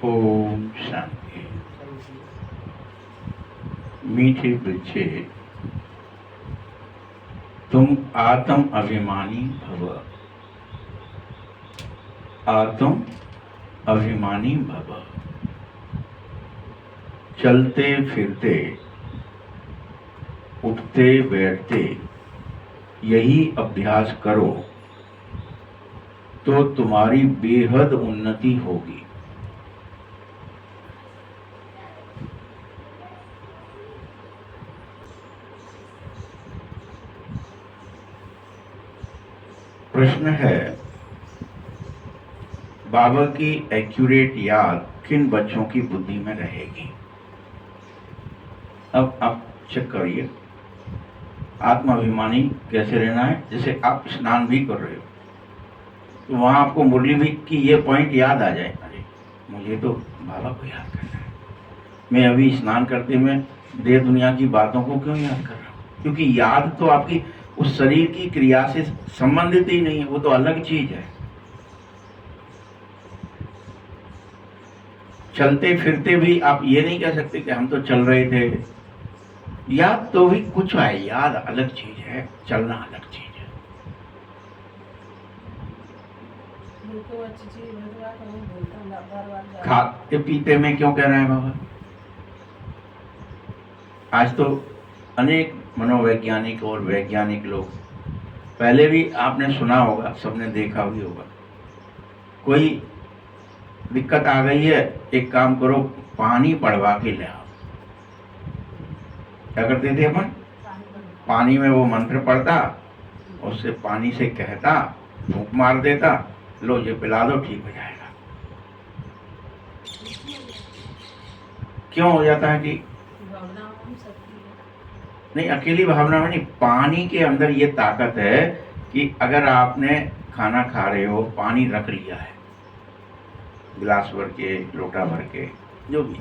ओम शांति। मीठे बच्चे, तुम आत्म अभिमानी भव। आत्म अभिमानी भव। चलते फिरते, उठते बैठते यही अभ्यास करो तो तुम्हारी बेहद उन्नति होगी। प्रश्न है, बाबा की एक्यूरेट याद किन बच्चों की बुद्धि में रहेगी? अब आप चेक करिए, आत्माभिमानी कैसे रहना है। जैसे आप स्नान भी कर रहे हो तो वहां आपको मुरली भी की ये पॉइंट याद आ जाए, अरे मुझे तो बाबा को याद करना है, मैं अभी स्नान करते में देह दुनिया की बातों को क्यों याद कर रहा हूँ? क्योंकि याद तो आपकी उस शरीर की क्रिया से संबंधित ही नहीं है, वो तो अलग चीज है। चलते फिरते भी आप ये नहीं कह सकते कि हम तो चल रहे थे। याद तो भी कुछ है, याद अलग चीज है, चलना अलग चीज है। खाते पीते में क्यों कह रहे हैं बाबा? आज तो अनेक मनोवैज्ञानिक और वैज्ञानिक लोग, पहले भी आपने सुना होगा, सबने देखा भी होगा, कोई दिक्कत आ गई है, एक काम करो, पानी पड़वा के ले आओ। क्या करते थे अपन? पानी में वो मंत्र पढ़ता, उससे पानी से कहता, फूंक मार देता, लो ये पिला दो, ठीक हो जाएगा। क्यों हो जाता है कि नहीं, अकेली भावना में नहीं, पानी के अंदर ये ताकत है कि अगर आपने खाना खा रहे हो, पानी रख लिया है गिलास भर के, लोटा भर के, जो भी,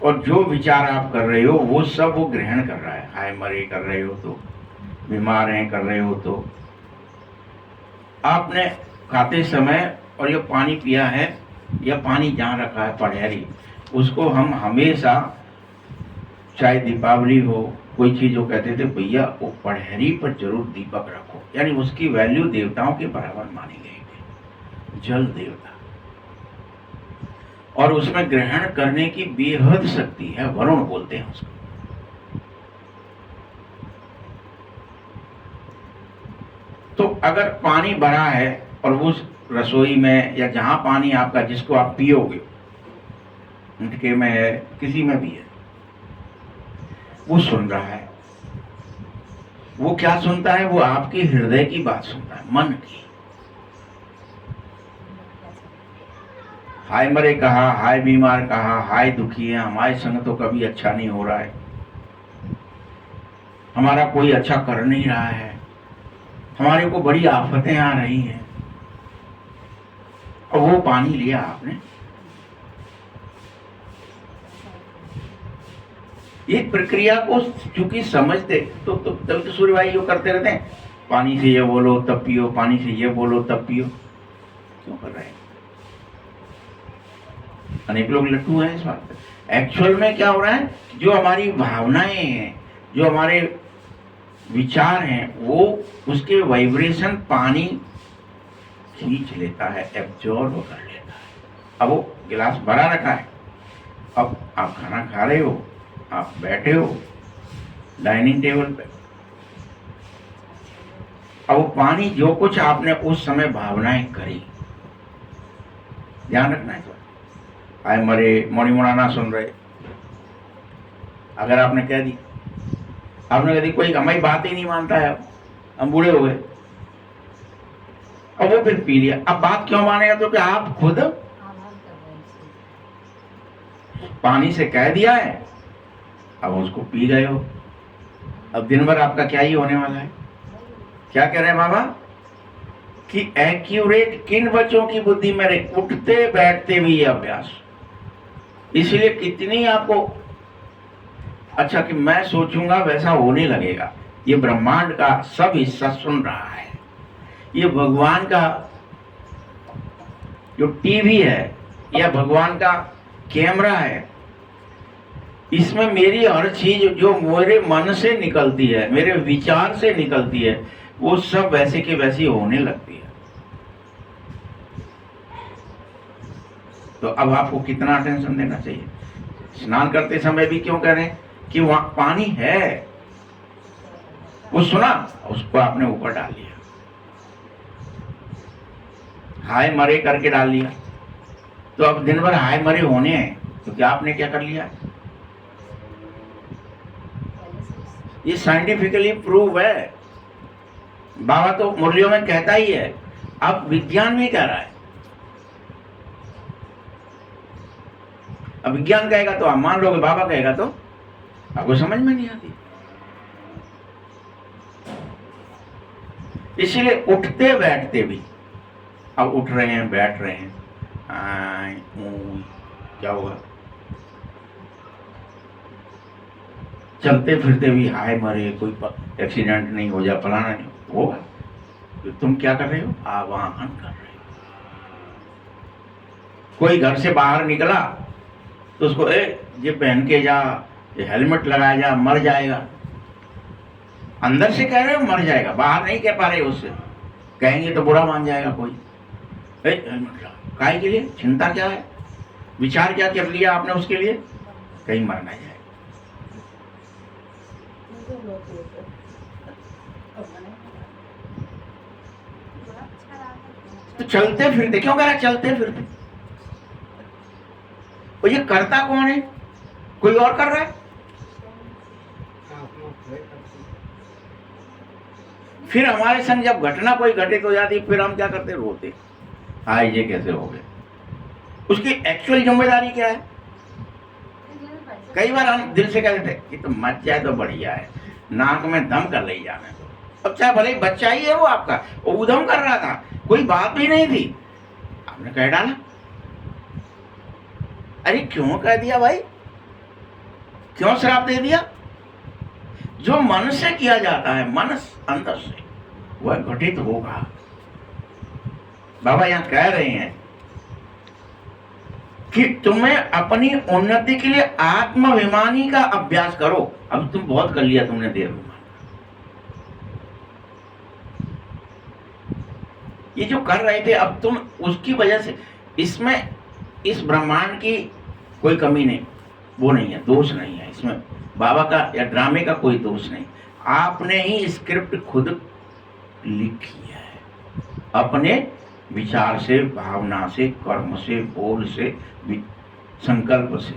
और जो विचार आप कर रहे हो वो सब वो ग्रहण कर रहा है। हाय मरे कर रहे हो तो, बीमार हैं कर रहे हो तो, आपने खाते समय और ये पानी पिया है, या पानी जहाँ रखा है पढ़ेरी, उसको हम हमेशा, चाहे दीपावली हो, कोई चीज हो, कहते थे भैया वो पढ़ेरी पर जरूर दीपक रखो, यानी उसकी वैल्यू देवताओं के बराबर मानी गई थी, जल देवता, और उसमें ग्रहण करने की बेहद शक्ति है, वरुण बोलते हैं उसको। तो अगर पानी भरा है और उस रसोई में या जहां पानी आपका, जिसको आप पियोगे, मटके में है, किसी में भी है, वो सुन रहा है, वो क्या सुनता है? वो आपके हृदय की बात सुनता है, मन की। हाय मरे कहा, हाय बीमार कहा, हाय दुखी है, हमारे संग तो कभी अच्छा नहीं हो रहा है, हमारा कोई अच्छा कर नहीं रहा है, हमारे को बड़ी आफतें आ रही हैं, और वो पानी लिया आपने। ये प्रक्रिया को चूंकि समझते तो तभी तो सूर्य भाई यो करते रहते हैं, पानी से ये बोलो तब पियो, पानी से ये बोलो तब पियो। क्यों कर रहे हैं? अनेक लोग लट्टू हैं इस बात पे। एक्चुअल में क्या हो रहा है, जो हमारी भावनाएं हैं, जो हमारे विचार हैं, वो उसके वाइब्रेशन पानी खींच लेता है, एब्जॉर्ब कर लेता है। अब वो गिलास भरा रखा है, अब आप खाना खा रहे हो, आप बैठे हो डाइनिंग टेबल पे, अब वो पानी, जो कुछ आपने उस समय भावनाएं करी, ध्यान रखना है। तो आए मरे मणिमुराना सुन रहे, अगर आपने कह दी, आपने कह दी कोई हमारी बात ही नहीं मानता है, हम बूढ़े हो गए, अब वो फिर पी लिया। अब बात क्यों मानेगा? तो कि आप खुद पानी से कह दिया है, अब उसको पी गए हो। अब दिन भर आपका क्या ही होने वाला है? क्या कह रहे हैं बाबा कि एक्यूरेट किन बच्चों की बुद्धि में रहे? उठते बैठते भी ये अभ्यास। इसलिए कितनी आपको अच्छा कि मैं सोचूंगा वैसा होने लगेगा। ये ब्रह्मांड का सब हिस्सा सुन रहा है, ये भगवान का जो टीवी है यह भगवान का कैमरा है। इसमें मेरी हर चीज जो मेरे मन से निकलती है, मेरे विचार से निकलती है, वो सब वैसे के वैसी होने लगती है। तो अब आपको कितना अटेंशन देना चाहिए। स्नान करते समय भी क्यों कह रहे हैं कि वहां पानी है, वो सुना, उसको आपने ऊपर डाल लिया, हाय मरे करके डाल लिया। तो अब दिन भर हाय मरे होने हैं, तो क्या आपने क्या कर लिया? ये साइंटिफिकली प्रूव है। बाबा तो मुरलियों में कहता ही है, अब विज्ञान भी कह रहा है। अब विज्ञान कहेगा तो आप मान लोगे, बाबा कहेगा तो आपको समझ में नहीं आती। इसीलिए उठते बैठते भी, अब उठ रहे हैं, बैठ रहे हैं, क्या होगा? चलते फिरते भी हाय मरे, कोई एक्सीडेंट नहीं हो जाए, फलाना नहीं होगा। तो तुम क्या कर रहे हो? आवाहन कर रहे हो। कोई घर से बाहर निकला तो उसको ये पहन के जा, ये हेलमेट लगाया जा, मर जाएगा। अंदर से कह रहे हो मर जाएगा, बाहर नहीं कह पा रहे उससे, कहेंगे तो बुरा मान जाएगा कोई। हेलमेट लगा, काहे के लिए? चिंता क्या है? विचार क्या कर लिया आपने उसके लिए? कहीं मर ना जाए। तो चलते फिरते क्यों कह रहा है? चलते फिरते, और ये करता कौन है? कोई और कर रहा है? फिर हमारे संग जब घटना कोई घटित हो जाती, फिर हम क्या करते? रोते, हाय ये कैसे हो गए। उसकी एक्चुअल जिम्मेदारी क्या है? कई बार हम दिल से कहते थे कि तो मच जाए तो बढ़िया है, नाक में दम कर ले जाने दो। अब चाहे भले बच्चा ही है वो आपका, वो उधम कर रहा था, कोई बात भी नहीं थी, आपने कह डाला। अरे क्यों कह दिया भाई? क्यों श्राप दे दिया? जो मन से किया जाता है, मन अंदर से, वह घटित होगा। बाबा यहां कह रहे हैं कि तुम्हें अपनी उन्नति के लिए आत्माभिमानी का अभ्यास करो। अब तुम बहुत कर लिया तुमने देवाभिमान, ये जो कर रहे थे अब तुम, उसकी वजह से इसमें, इस ब्रह्मांड की कोई कमी नहीं, वो नहीं है, दोष नहीं है इसमें, बाबा का या ड्रामे का कोई दोष नहीं। आपने ही स्क्रिप्ट खुद लिखी है, अपने विचार से, भावना से, कर्म से, बोल से, संकल्प से।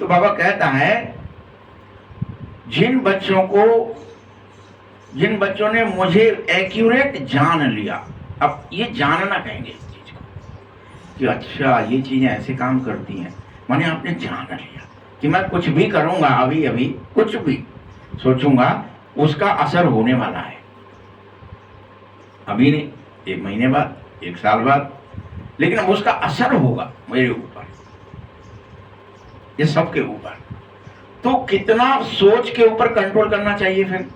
तो बाबा कहता है, जिन बच्चों ने मुझे एक्यूरेट जान लिया, अब ये जानना कहेंगे इस चीज को कि अच्छा ये चीजें ऐसे काम करती हैं, मैंने आपने जान लिया कि मैं कुछ भी करूंगा, अभी अभी कुछ भी सोचूंगा, उसका असर होने वाला है। अभी नहीं, 1 महीने बाद, 1 साल बाद, लेकिन अब उसका असर होगा मेरे ऊपर, ये सबके ऊपर। तो कितना सोच के ऊपर कंट्रोल करना चाहिए फिर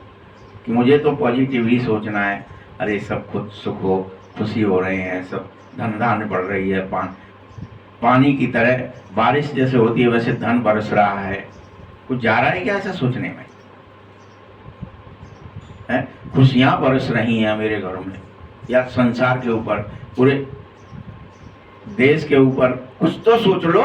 कि मुझे तो पॉजिटिव ही सोचना है। अरे सब खुद सुख हो, खुशी हो रहे हैं, सब धन धान बढ़ रही है, पानी की तरह बारिश जैसे होती है वैसे धन बरस रहा है। कुछ जा रहा है क्या ऐसा सोचने में? खुशियां बरस रही हैं मेरे घरों में, या संसार के ऊपर, पूरे देश के ऊपर, कुछ तो सोच लो।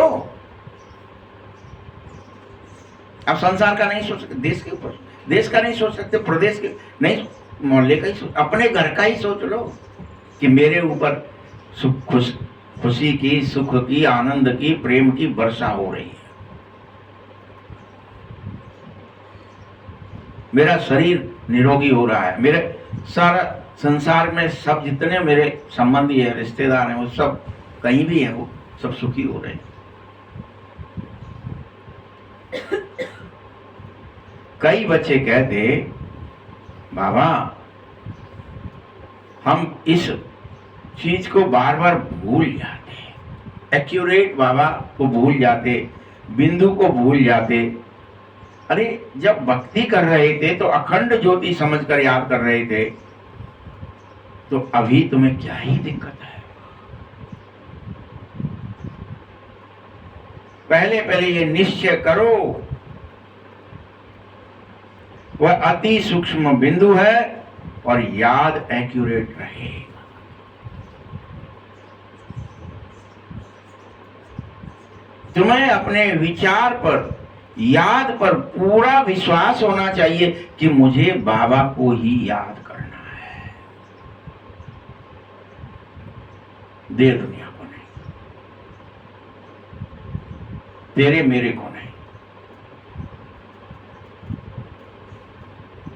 आप संसार का नहीं सोच सकते, देश के ऊपर, देश का नहीं सोच सकते, प्रदेश के नहीं, मोहल्ले का ही, अपने घर का ही सोच लो कि मेरे ऊपर खुशी की, सुख की, आनंद की, प्रेम की वर्षा हो रही है। मेरा शरीर निरोगी हो रहा है, मेरे सारा संसार में सब जितने मेरे संबंधी है, रिश्तेदार हैं, वो सब कहीं भी हैं, वो सब सुखी हो रहे हैं। कई बच्चे कहते, बाबा हम इस चीज को बार बार भूल जाते, एक्यूरेट बाबा को भूल जाते, बिंदु को भूल जाते। अरे जब भक्ति कर रहे थे तो अखंड ज्योति समझकर याद कर रहे थे, तो अभी तुम्हें क्या ही दिक्कत है? पहले पहले ये निश्चय करो, वह अति सूक्ष्म बिंदु है और याद एक्यूरेट रहे। तुम्हें अपने विचार पर, याद पर पूरा विश्वास होना चाहिए कि मुझे बाबा को ही याद करना है, देर दुनिया को नहीं, तेरे मेरे को नहीं।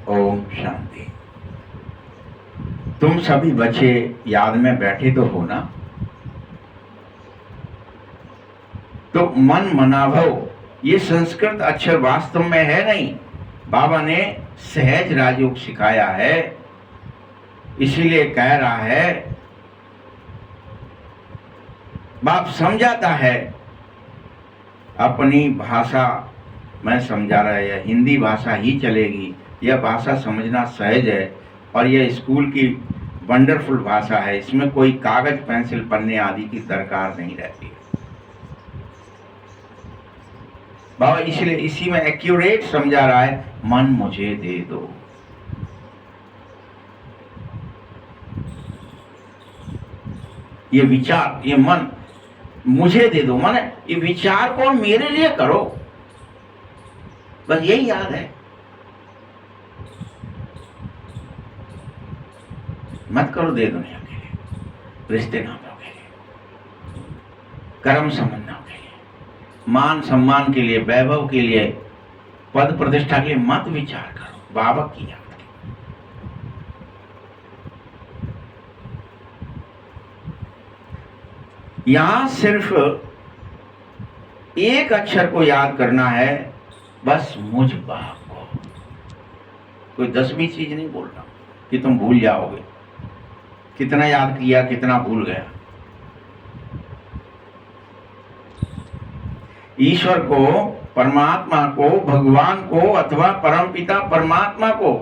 ओम शांति। तुम सभी बच्चे याद में बैठे तो हो ना? तो मन मनाभव ये संस्कृत अक्षर वास्तव में है नहीं, बाबा ने सहज राजयोग सिखाया है, इसीलिए कह रहा है। बाप समझाता है अपनी भाषा में समझा रहा है, यह हिंदी भाषा ही चलेगी, यह भाषा समझना सहज है और यह स्कूल की वंडरफुल भाषा है, इसमें कोई कागज पेंसिल पन्ने आदि की दरकार नहीं रहती। बाबा इसलिए इसी में एक्यूरेट समझा रहा है, मन मुझे दे दो। ये विचार, ये मन मुझे दे दो, माने ये विचार को मेरे लिए करो, बस यही याद है। मत करो दे दुनिया के लिए, रिश्ते नातों के लिए, कर्म संबंधों के लिए, मान सम्मान के लिए, वैभव के लिए, पद प्रतिष्ठा के लिए मत विचार करो, बाबा की याद। यहां सिर्फ एक अक्षर को याद करना है, बस मुझ बाप को। कोई 10वीं चीज नहीं बोल रहा कि तुम भूल जाओगे, कितना याद किया कितना भूल गया। ईश्वर को, परमात्मा को, भगवान को अथवा परमपिता परमात्मा को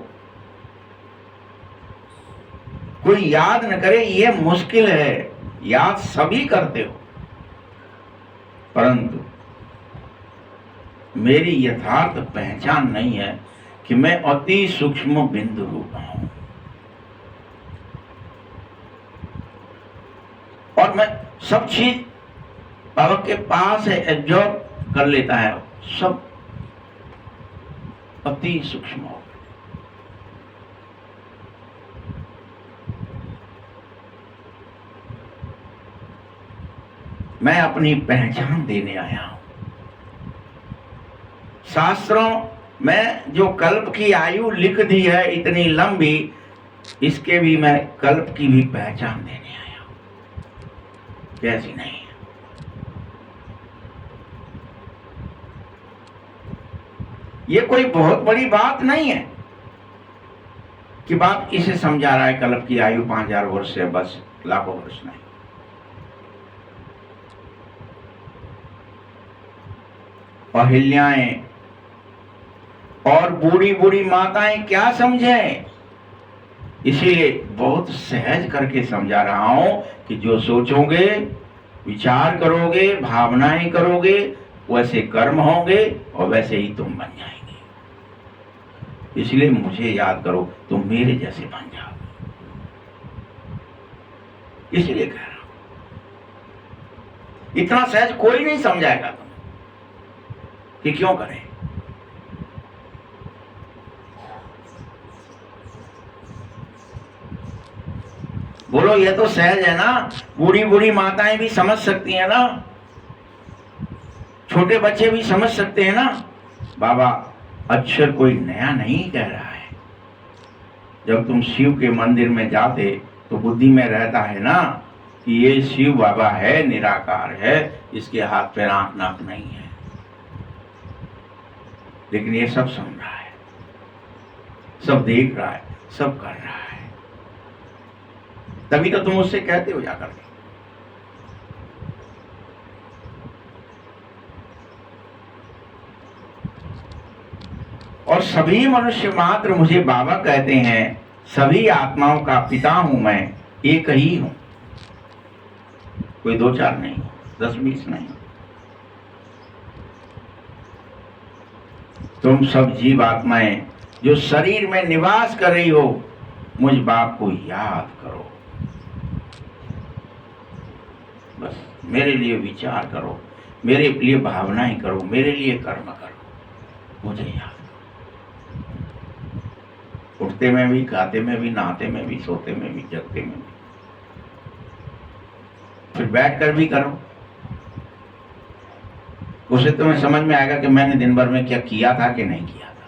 कोई याद न करे, ये मुश्किल है। याद सभी करते हो, परंतु मेरी यथार्थ पहचान नहीं है कि मैं अति सूक्ष्म बिंदु रूप हूं और मैं सब चीज बाबा के पास है, एब्जॉर्ब कर लेता है, सब अति सूक्ष्म हो। मैं अपनी पहचान देने आया हूं। शास्त्रों में जो कल्प की आयु लिख दी है इतनी लंबी, इसके भी मैं कल्प की भी पहचान देने आया हूं। कैसी नहीं है? ये कोई बहुत बड़ी बात नहीं है कि बाप इसे समझा रहा है कल्प की आयु 5000 वर्ष है, बस लाखों वर्ष नहीं। अहिल्याएं और बूढ़ी बूढ़ी माताएं क्या समझें, इसीलिए बहुत सहज करके समझा रहा हूं कि जो सोचोगे, विचार करोगे, भावनाएं करोगे, वैसे कर्म होंगे और वैसे ही तुम बन जाएंगे। इसलिए मुझे याद करो, तुम मेरे जैसे बन जाओ। इसलिए कह रहा हूं, इतना सहज कोई नहीं समझाएगा तुम कि क्यों करें। बोलो ये तो सहज है ना, बूढ़ी बूढ़ी माताएं भी समझ सकती हैं ना, छोटे बच्चे भी समझ सकते हैं ना। बाबा अक्षर कोई नया नहीं कह रहा है। जब तुम शिव के मंदिर में जाते तो बुद्धि में रहता है ना कि ये शिव बाबा है, निराकार है, इसके हाथ पैर आंख नाक नहीं है, लेकिन ये सब सुन रहा है, सब देख रहा है, सब कर रहा है। तभी तो तुम उससे कहते हो जाकर के। और सभी मनुष्य मात्र मुझे बाबा कहते हैं, सभी आत्माओं का पिता हूं मैं, एक ही हूं, कोई दो चार नहीं, 10-20 नहीं। तुम सब जीव आत्माएं जो शरीर में निवास कर रही हो, मुझ बाप को याद करो। बस मेरे लिए विचार करो, मेरे लिए भावनाएं करो, मेरे लिए कर्म करो, मुझे याद करो। उठते में भी, खाते में भी, नहाते में भी, सोते में भी, जगते में भी, फिर बैठकर भी करो। उसे तुम्हें समझ में आएगा कि मैंने दिन भर में क्या किया था कि नहीं किया था।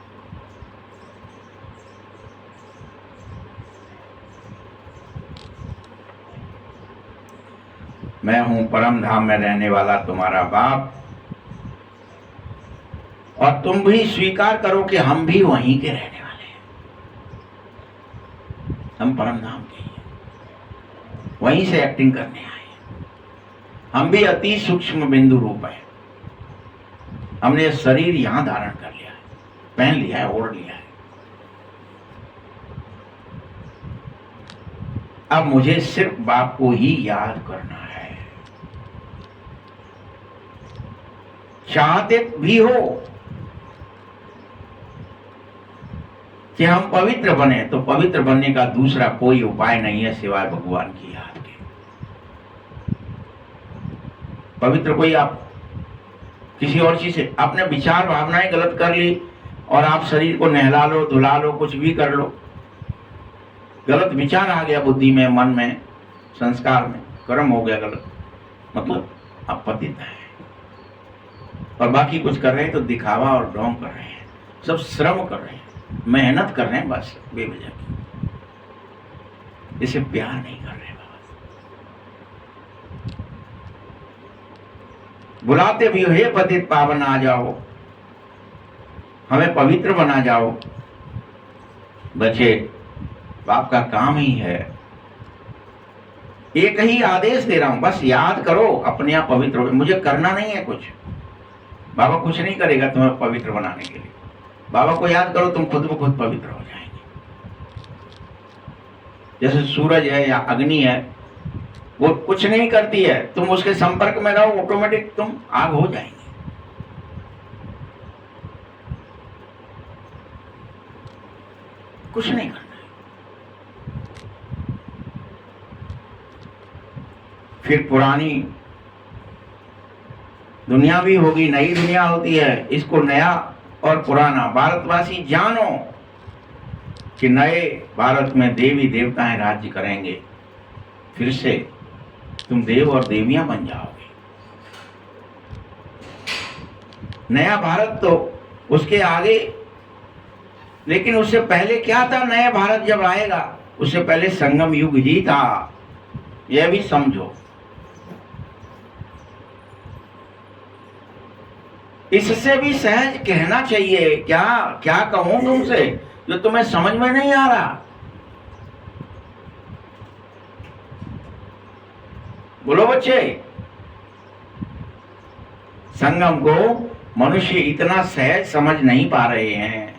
मैं हूं परम धाम में रहने वाला तुम्हारा बाप, और तुम भी स्वीकार करो कि हम भी वहीं के रहने वाले हैं। हम परम धाम के ही हैं, वहीं से एक्टिंग करने आए हैं। हम भी अति सूक्ष्म बिंदु रूप है। हमने शरीर यहां धारण कर लिया है, पहन लिया है, ओढ़ लिया है। अब मुझे सिर्फ बाप को ही याद करना है। चाहते भी हो कि हम पवित्र बने, तो पवित्र बनने का दूसरा कोई उपाय नहीं है सिवाय भगवान की याद के। पवित्र कोई आप किसी और चीज से, अपने विचार भावनाएं गलत कर ली और आप शरीर को नहला लो, धुला लो, कुछ भी कर लो, गलत विचार आ गया बुद्धि में, मन में, संस्कार में, कर्म हो गया गलत, मतलब आप पतित हैं। और बाकी कुछ कर रहे हैं तो दिखावा और ढोंग कर रहे हैं, सब श्रम कर रहे हैं, मेहनत कर रहे हैं बस बेवजह की। इसे प्यार नहीं कर रहे बाबा। बुलाते भी हो, हे पतित पावन आ जाओ, हमें पवित्र बना जाओ। बच्चे, बाप का काम ही है, एक ही आदेश दे रहा हूं, बस याद करो, अपने आप पवित्र हो। मुझे करना नहीं है कुछ, बाबा कुछ नहीं करेगा तुम्हें पवित्र बनाने के लिए। बाबा को याद करो, तुम खुद ब खुद पवित्र हो जाएंगे। जैसे सूरज है या अग्नि है, वो कुछ नहीं करती है, तुम उसके संपर्क में रहो, ऑटोमेटिक तुम आग हो जाएंगे। कुछ नहीं करना है। फिर पुरानी दुनिया भी होगी, नई दुनिया होती है। इसको नया और पुराना भारतवासी जानो कि नए भारत में देवी देवताएं राज्य करेंगे। फिर से तुम देव और देवियां बन जाओगे। नया भारत तो उसके आगे, लेकिन उससे पहले क्या था? नया भारत जब आएगा उससे पहले संगम युग ही था, यह भी समझो। इससे भी सहज कहना चाहिए। क्या क्या कहूं तुमसे जो तुम्हें समझ में नहीं आ रहा? बोलो बच्चे। संगम को मनुष्य इतना सहज समझ नहीं पा रहे हैं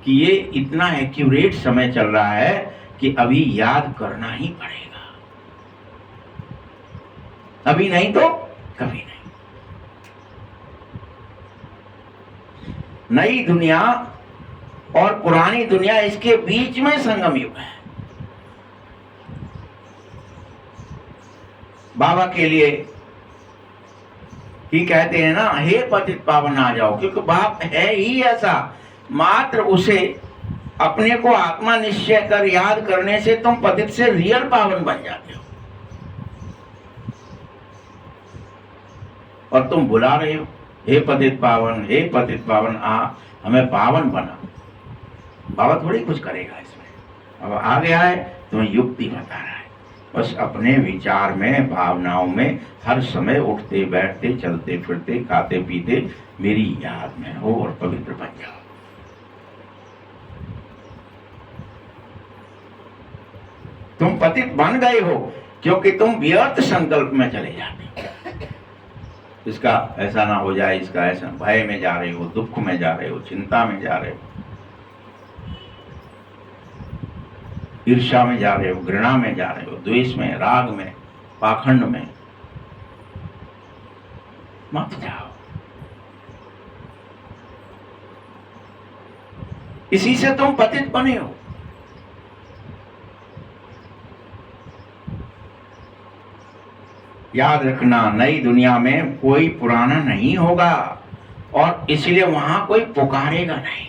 कि ये इतना एक्यूरेट समय चल रहा है कि अभी याद करना ही पड़ेगा। अभी नहीं तो कभी नहीं। नई दुनिया और पुरानी दुनिया, इसके बीच में संगम युग है। बाबा के लिए ही कहते हैं ना, हे पतित पावन आ जाओ, क्योंकि बाप है ही ऐसा। मात्र उसे अपने को आत्मा निश्चय कर याद करने से तुम पतित से रियल पावन बन जाते हो। और तुम बुला रहे हो, हे पतित पावन, हे पतित पावन आ, हमें पावन बना। बाबा थोड़ी कुछ करेगा इसमें। अब आ गया है तो युक्ति बता रहा है। बस अपने विचार में, भावनाओं में हर समय उठते बैठते, चलते फिरते, खाते पीते मेरी याद में हो और पवित्र बन जाओ। तुम पतित बन गए हो क्योंकि तुम व्यर्थ संकल्प में चले जाते हो। इसका ऐसा ना हो जाए, इसका ऐसा, भय में जा रहे हो, दुख में जा रहे हो, चिंता में जा रहे हो। ईर्ष्या में जा रहे हो, घृणा में जा रहे हो, द्वेष में, राग में, पाखंड में मत जाओ। इसी से तुम पतित बने हो। याद रखना, नई दुनिया में कोई पुराना नहीं होगा और इसलिए वहां कोई पुकारेगा नहीं।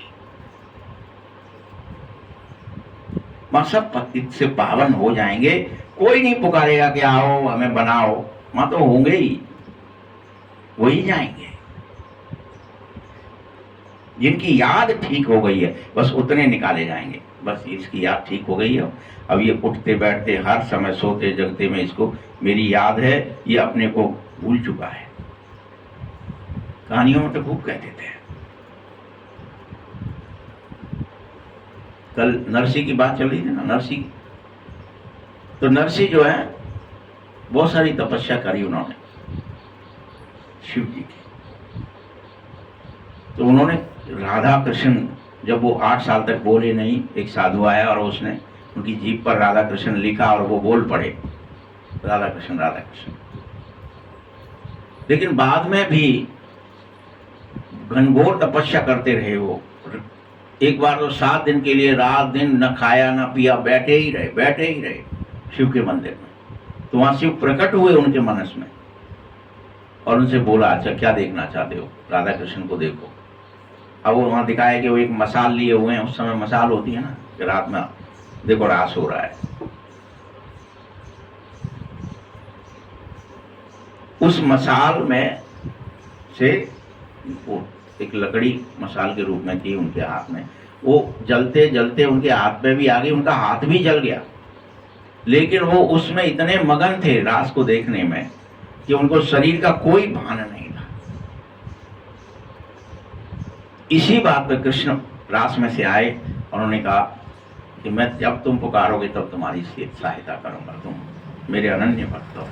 वहां सब पतित से पावन हो जाएंगे। कोई नहीं पुकारेगा कि आओ हमें बनाओ, वहां तो होंगे ही, वही जाएंगे। जिनकी याद ठीक हो गई है बस उतने निकाले जाएंगे। बस इसकी याद ठीक हो गई है, अब ये उठते बैठते हर समय सोते जगते में इसको मेरी याद है, ये अपने को भूल चुका है। कहानियों में तो खूब कहते थे। कल नरसी की बात चल रही थी ना, नरसी। तो नरसी जो है बहुत सारी तपस्या करी उन्होंने शिव जी की। तो उन्होंने राधा कृष्ण, जब वो 8 साल तक बोले नहीं, एक साधु आया और उसने उनकी जीभ पर राधा कृष्ण लिखा और वो बोल पड़े राधा कृष्ण राधा कृष्ण। लेकिन बाद में भी घनघोर तपस्या करते रहे वो। एक बार तो 7 दिन के लिए रात दिन न खाया न पिया, बैठे ही रहे शिव के मंदिर में। तो वहां शिव प्रकट हुए उनके मनस में और उनसे बोला, अच्छा क्या देखना चाहते हो? राधा कृष्ण को देखो। अब वो वहां दिखाया कि वो एक मसाल लिए हुए हैं। उस समय मसाल होती है ना कि रात में देखो रास हो रहा है। उस मसाल में से वो एक लकड़ी मसाल के रूप में थी उनके हाथ में। वो जलते जलते उनके हाथ में भी आ गई, उनका हाथ भी जल गया। लेकिन वो उसमें इतने मगन थे रास को देखने में कि उनको शरीर का कोई भान नहीं था। इसी बात पर कृष्ण रास में से आए और उन्होंने कहा कि मैं जब तुम पुकारोगे तब तुम्हारी सहायता करूंगा, तुम मेरे अनन्य भक्त हो।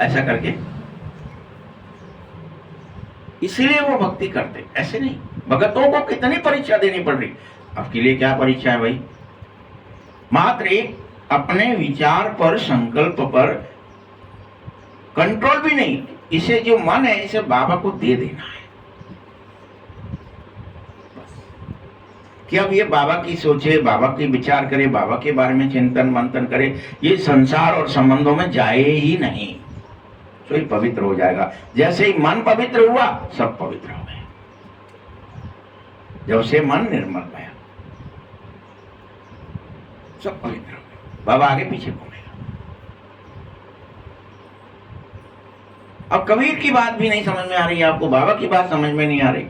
ऐसा करके इसलिए वो भक्ति करते, ऐसे नहीं। भगतों को कितनी परीक्षा देनी पड़ रही। आपके लिए क्या परीक्षा है भाई? मात्र एक अपने विचार पर, संकल्प पर कंट्रोल भी नहीं। इसे जो मन है इसे बाबा को दे देना है कि अब ये बाबा की सोचे, बाबा की विचार करे, बाबा के बारे में चिंतन मंथन करे। ये संसार और संबंधों में जाए ही नहीं, तो ही पवित्र हो जाएगा। जैसे ही मन पवित्र हुआ सब पवित्र हो गए। जब से मन निर्मल भया सब पवित्र हो गए। बाबा आगे पीछे घूमेगा। अब कबीर की बात भी नहीं समझ में आ रही है आपको, बाबा की बात समझ में नहीं आ रही।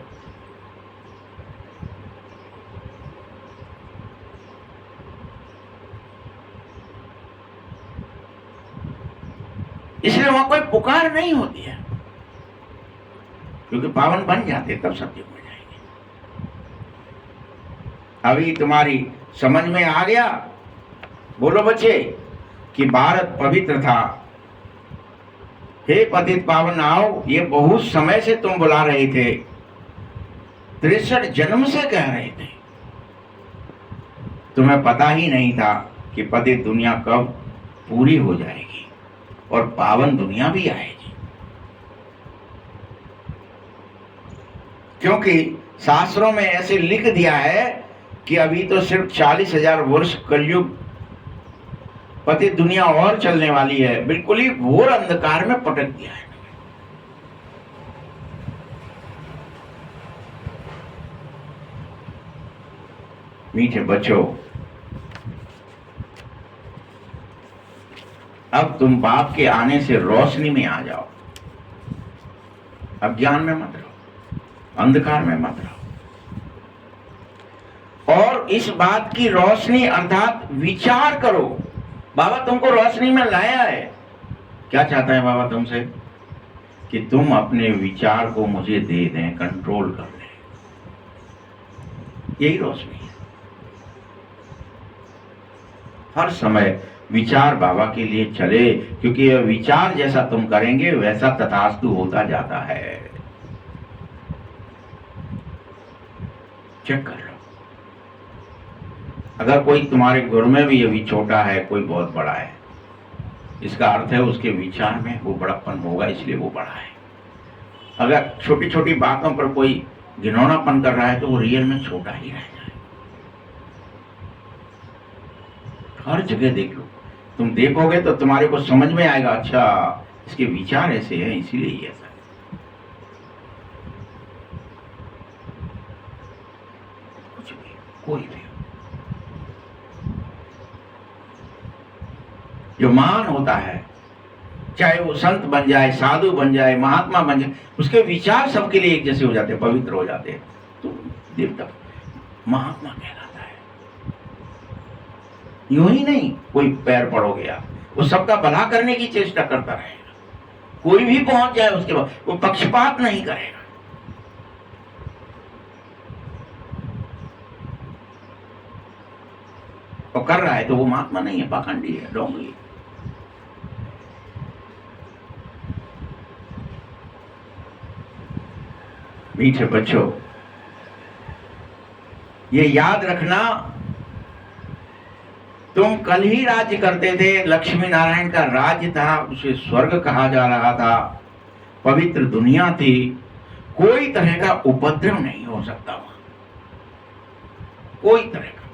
इसलिए वहां कोई पुकार नहीं होती है, क्योंकि पावन बन जाते तब सत्य हो जाएंगे। अभी तुम्हारी समझ में आ गया? बोलो बच्चे कि भारत पवित्र था। हे पतित पावन आओ, ये बहुत समय से तुम बुला रहे थे, 63 जन्म से कह रहे थे। तुम्हें पता ही नहीं था कि पतित दुनिया कब पूरी हो जाएगी और पावन दुनिया भी आएगी। क्योंकि शास्त्रों में ऐसे लिख दिया है कि अभी तो सिर्फ 40,000 वर्ष कलयुग पतित दुनिया और चलने वाली है। बिल्कुल ही घोर अंधकार में पटक दिया है। मीठे बच्चों, अब तुम बाप के आने से रोशनी में आ जाओ। अज्ञान में मत रहो, अंधकार में मत रहो। और इस बात की रोशनी अर्थात विचार करो। बाबा तुमको रोशनी में लाया है। क्या चाहता है बाबा तुमसे? कि तुम अपने विचार को मुझे दे दें, कंट्रोल कर लें। यही रोशनी है। हर समय विचार बाबा के लिए चले, क्योंकि यह विचार जैसा तुम करेंगे वैसा तथास्तु होता जाता है। चेक कर लो। अगर कोई तुम्हारे गुरु में भी अभी छोटा है, कोई बहुत बड़ा है, इसका अर्थ है उसके विचार में वो बड़प्पन होगा, इसलिए वो बड़ा है। अगर छोटी छोटी बातों पर कोई घिनौनापन कर रहा है तो वो रियल में छोटा ही रह जाए। हर जगह देख लो, तुम देखोगे तो तुम्हारे को समझ में आएगा, अच्छा इसके विचार ऐसे हैं इसीलिए ये ऐसा है। कुछ भी, कोई भी जो महान होता है, चाहे वो संत बन जाए, साधु बन जाए, महात्मा बन जाए, उसके विचार सबके लिए एक जैसे हो जाते हैं, पवित्र हो जाते हैं, तो देवता महात्मा कहलाता है। यूं ही नहीं कोई पैर पड़ो गया, वो सबका भला करने की चेष्टा करता रहेगा, कोई भी पहुंच जाए उसके बाद वो पक्षपात नहीं करेगा। और कर रहा है तो वो महात्मा नहीं है, पाखंडी है, डोंगी है। मीठे बच्चों, ये याद रखना, तुम कल ही राज्य करते थे, लक्ष्मी नारायण का राज्य था, उसे स्वर्ग कहा जा रहा था, पवित्र दुनिया थी, कोई तरह का उपद्रव नहीं हो सकता वहां, कोई तरह का,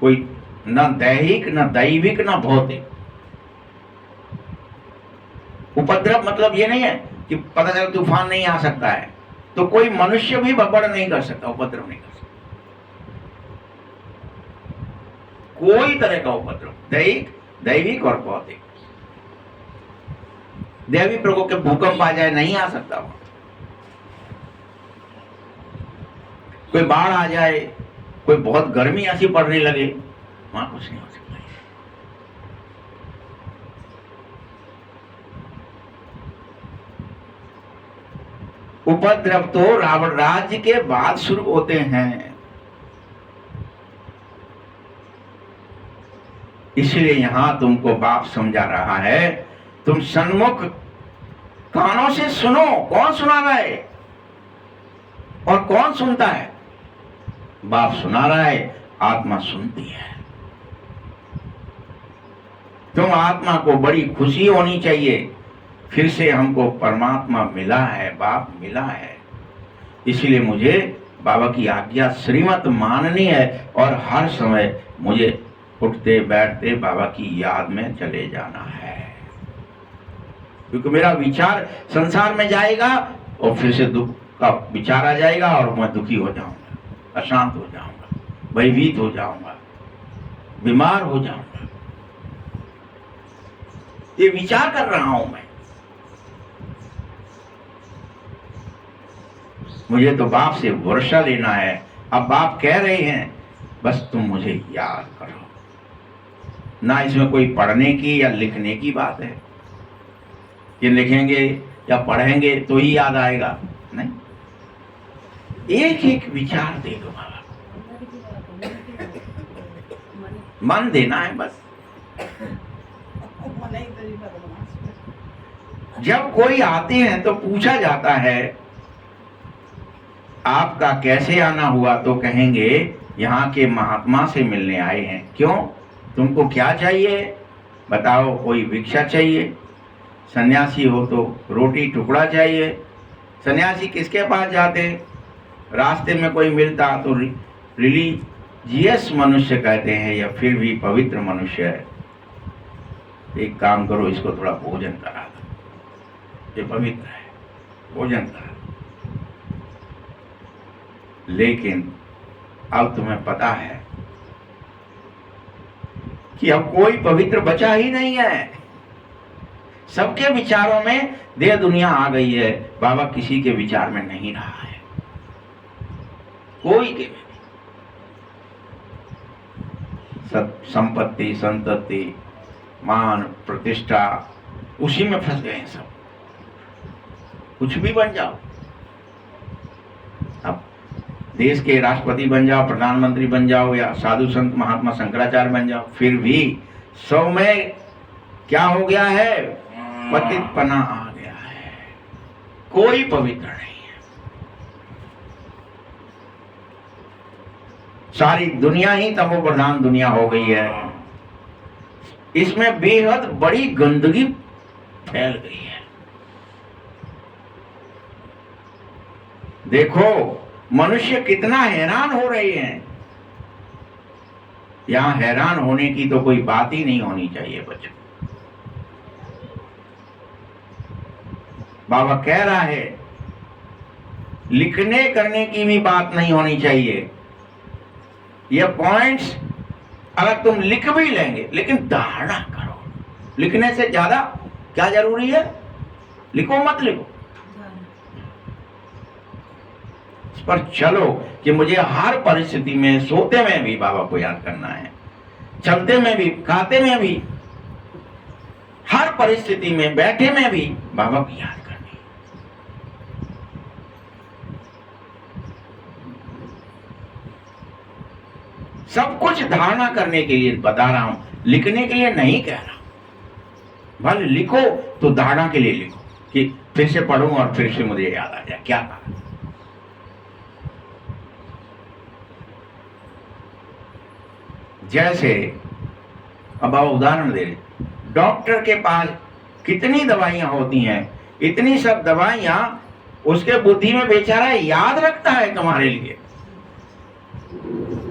कोई न दैहिक न दैविक न भौतिक उपद्रव। मतलब ये नहीं है कि पता चला तूफान नहीं आ सकता है, तो कोई मनुष्य भी बबड़ नहीं कर सकता, उपद्रव नहीं कर सकता, कोई तरह का उपद्रव, दैविक और भौतिक। दैवी प्रकोप के भूकंप आ जाए, नहीं आ सकता वहां, कोई बाढ़ आ जाए, कोई बहुत गर्मी ऐसी पड़ने लगे, वहां कुछ नहीं हो सकता। उपद्रव तो रावण राज्य के बाद शुरू होते हैं, इसलिए यहां तुमको बाप समझा रहा है, तुम सन्मुख कानों से सुनो। कौन सुना रहा है और कौन सुनता है? बाप सुना रहा है, आत्मा सुनती है। तुम आत्मा को बड़ी खुशी होनी चाहिए, फिर से हमको परमात्मा मिला है, बाप मिला है, इसलिए मुझे बाबा की आज्ञा श्रीमत माननी है और हर समय मुझे उठते बैठते बाबा की याद में चले जाना है, क्योंकि मेरा विचार संसार में जाएगा और फिर से दुख का विचार आ जाएगा और मैं दुखी हो जाऊंगा, अशांत हो जाऊंगा, भयभीत हो जाऊंगा, बीमार हो जाऊंगा। ये विचार कर रहा हूं मैं। मुझे तो बाप से वर्षा लेना है। अब बाप कह रहे हैं बस तुम मुझे याद करो। ना इसमें कोई पढ़ने की या लिखने की बात है कि लिखेंगे या पढ़ेंगे तो ही याद आएगा, नहीं। एक एक विचार दे दो बाबा, मन देना है बस। जब कोई आते हैं तो पूछा जाता है आपका कैसे आना हुआ, तो कहेंगे यहाँ के महात्मा से मिलने आए हैं। क्यों? तुमको क्या चाहिए बताओ? कोई भिक्षा चाहिए? सन्यासी हो तो रोटी टुकड़ा चाहिए। सन्यासी किसके पास जाते? रास्ते में कोई मिलता तो रिलीजियस मनुष्य कहते हैं या फिर भी पवित्र मनुष्य है। एक काम करो, इसको थोड़ा भोजन करा दो, ये पवित्र है, भोजन करा। लेकिन अब तुम्हें पता है कि अब कोई पवित्र बचा ही नहीं है। सबके विचारों में देह दुनिया आ गई है, बाबा किसी के विचार में नहीं रहा है, कोई के भी। संपत्ति, संतति, मान, प्रतिष्ठा, उसी में फंस गए हैं सब। कुछ भी बन जाओ, अब देश के राष्ट्रपति बन जाओ, प्रधानमंत्री बन जाओ या साधु संत महात्मा शंकराचार्य बन जाओ, फिर भी 100 में क्या हो गया है? पतितपना आ गया है, कोई पवित्र नहीं है। सारी दुनिया ही तमो प्रधान दुनिया हो गई है। इसमें बेहद बड़ी गंदगी फैल गई है। देखो मनुष्य कितना हैरान हो रहे हैं। यहां हैरान होने की तो कोई बात ही नहीं होनी चाहिए बच्चों। बाबा कह रहा है लिखने करने की भी बात नहीं होनी चाहिए। ये पॉइंट्स अगर तुम लिख भी लेंगे लेकिन धारणा करो। लिखने से ज्यादा क्या जरूरी है? लिखो मत लिखो, इस पर चलो कि मुझे हर परिस्थिति में, सोते में भी बाबा को याद करना है, चलते में भी, खाते में भी, हर परिस्थिति में, बैठे में भी बाबा को याद करनी है। सब कुछ धारणा करने के लिए बता रहा हूं, लिखने के लिए नहीं कह रहा। भले लिखो तो धारणा के लिए लिखो कि फिर से पढ़ूं और फिर से मुझे याद आ जाए क्या कहा। जैसे अब आप उदाहरण दे रहे, डॉक्टर के पास कितनी दवाइयां होती हैं, इतनी सब दवाइयां उसके बुद्धि में बेचारा याद रखता है तुम्हारे लिए।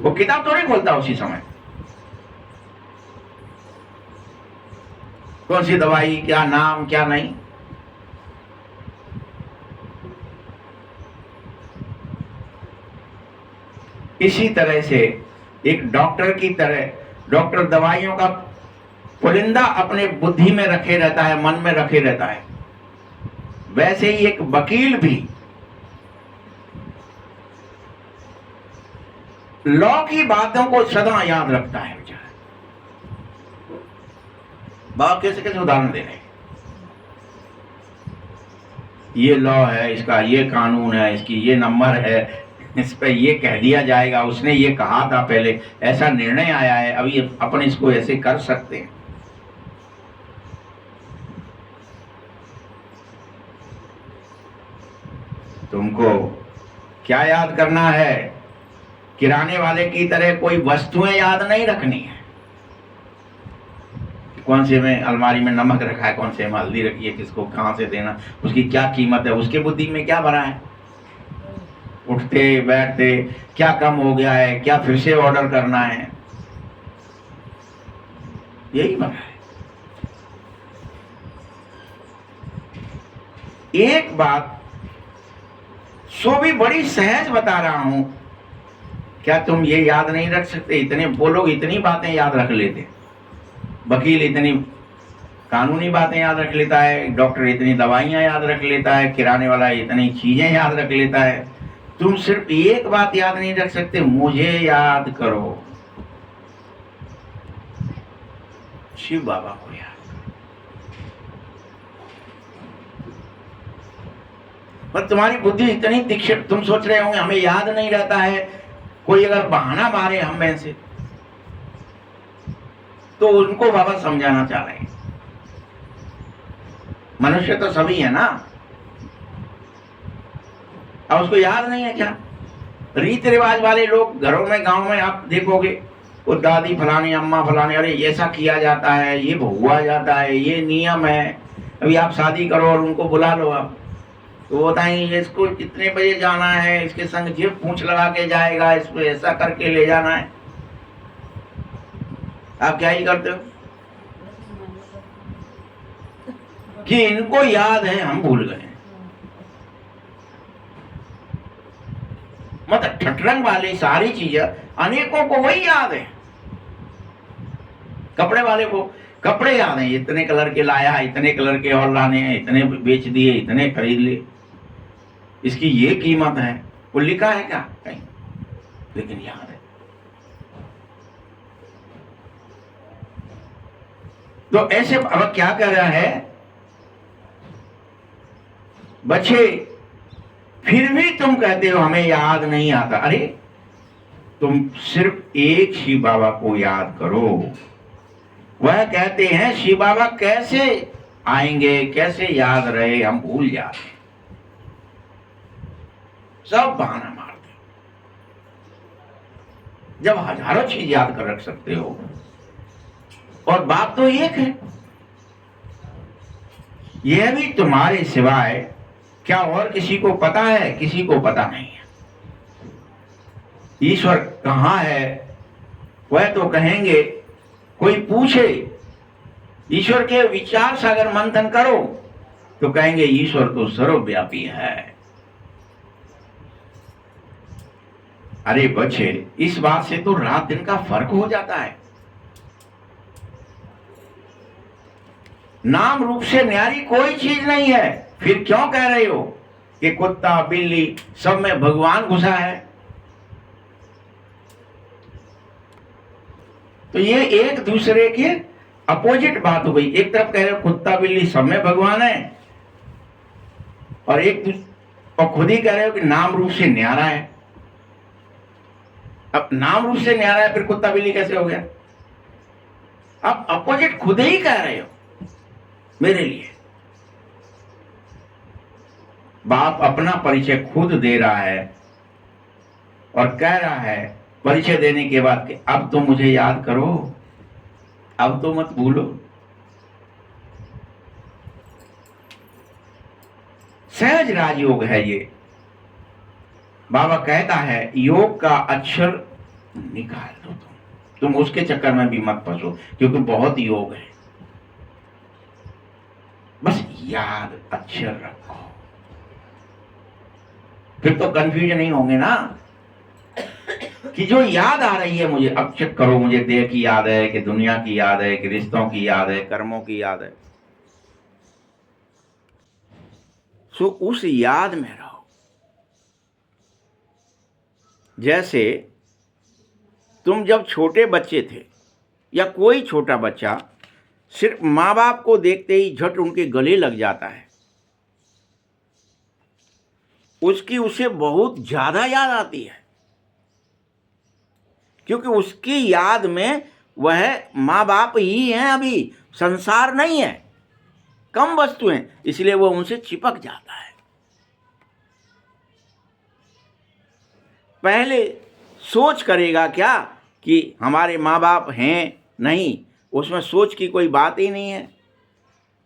वो किताब तो नहीं खोलता उसी समय, कौन सी दवाई, क्या नाम, क्या नहीं। इसी तरह से एक डॉक्टर की तरह, डॉक्टर दवाइयों का पुलिंदा अपने बुद्धि में रखे रहता है, मन में रखे रहता है। वैसे ही एक वकील भी लॉ की बातों को सदा याद रखता है बेचारा। बाप कैसे कैसे उदाहरण दे रहे हैं। ये लॉ है, इसका ये कानून है, इसकी ये नंबर है, इस पे ये कह दिया जाएगा, उसने ये कहा था पहले, ऐसा निर्णय आया है, अभी अपन इसको ऐसे कर सकते हैं। तुमको क्या याद करना है? किराने वाले की तरह कोई वस्तुएं याद नहीं रखनी है। कौन से में अलमारी में नमक रखा है, कौन से में हल्दी रखी है, किसको कहां से देना, उसकी क्या कीमत है, उसके बुद्धि में क्या भरा है, उठते बैठते क्या कम हो गया है, क्या फिर से ऑर्डर करना है, यही भरा है। एक बात सो भी बड़ी सहज बता रहा हूं, क्या तुम ये याद नहीं रख सकते? इतने वो लोग इतनी बातें याद रख लेते, वकील इतनी कानूनी बातें याद रख लेता है, डॉक्टर इतनी दवाइयां याद रख लेता है, किराने वाला इतनी चीजें याद रख लेता है। तुम सिर्फ एक बात याद नहीं रख सकते, मुझे याद करो, शिव बाबा को याद करो। पर तुम्हारी बुद्धि इतनी तीक्ष्ण, तुम सोच रहे होंगे हमें याद नहीं रहता है, कोई अगर बहाना मारे हम में से तो उनको बाबा समझाना चाह रहे हैं। मनुष्य तो सभी है ना, अब उसको याद नहीं है क्या? रीति रिवाज वाले लोग घरों में, गांव में आप देखोगे, वो दादी फलानी, अम्मा फलानी, अरे ऐसा किया जाता है, ये हुआ जाता है, ये नियम है। अभी आप शादी करो और उनको बुला लो आप, तो वो बताएंगे इसको कितने बजे जाना है, इसके संग ये पूंछ लगा के जाएगा, इसको ऐसा करके ले जाना है। आप क्या ही करते हो कि इनको याद है, हम भूल गए। मतलब ठटरंग वाली सारी चीजें अनेकों को वही याद है। कपड़े वाले को कपड़े याद हैं, इतने कलर के लाया, इतने कलर के और लाने हैं, इतने बेच दिए, इतने खरीद लिए, इसकी ये कीमत है। वो लिखा है क्या कहीं? लेकिन याद है। तो ऐसे अब क्या कर रहा है बच्चे, फिर भी तुम कहते हो हमें याद नहीं आता। अरे तुम सिर्फ एक शिव बाबा को याद करो। वह कहते हैं शिव बाबा कैसे आएंगे, कैसे याद रहे, हम भूल जाते, सब बहाना मारते। जब हजारों चीज याद कर रख सकते हो, और बात तो एक है, यह भी तुम्हारे सिवाय क्या और किसी को पता है? किसी को पता नहीं है। ईश्वर कहाँ है वह तो कहेंगे, कोई पूछे ईश्वर के विचार सागर मंथन करो तो कहेंगे ईश्वर तो सर्वव्यापी है। अरे बच्चे, इस बात से तो रात दिन का फर्क हो जाता है। नाम रूप से न्यारी कोई चीज नहीं है, फिर क्यों कह रहे हो कि कुत्ता बिल्ली सब में भगवान घुसा है? तो ये एक दूसरे के अपोजिट बात हो गई। एक तरफ कह रहे हो कुत्ता बिल्ली सब में भगवान है, और और खुद ही कह रहे हो कि नाम रूप से न्यारा है। अब नाम रूप से न्यारा है, फिर कुत्ता बिल्ली कैसे हो गया? अब अपोजिट खुद ही कह रहे हो मेरे लिए। बाप अपना परिचय खुद दे रहा है और कह रहा है परिचय देने के बाद कि अब तो मुझे याद करो, अब तो मत भूलो। सहज राजयोग है ये। बाबा कहता है योग का अक्षर निकाल दो, तुम उसके चक्कर में भी मत फंसो, क्योंकि बहुत योग है। बस याद अक्षर रखो, फिर तो कंफ्यूजन नहीं होंगे ना कि जो याद आ रही है मुझे, अब चेक करो मुझे देह की याद है कि दुनिया की याद है कि रिश्तों की याद है, कर्मों की याद है। सो उस याद में रहो। जैसे तुम जब छोटे बच्चे थे या कोई छोटा बच्चा सिर्फ माँ बाप को देखते ही झट उनके गले लग जाता है, उसकी उसे बहुत ज्यादा याद आती है, क्योंकि उसकी याद में वह माँ बाप ही हैं, अभी संसार नहीं है, कम वस्तुएं, इसलिए वो उनसे चिपक जाता है। पहले सोच करेगा क्या कि हमारे माँ बाप हैं, नहीं, उसमें सोच की कोई बात ही नहीं है।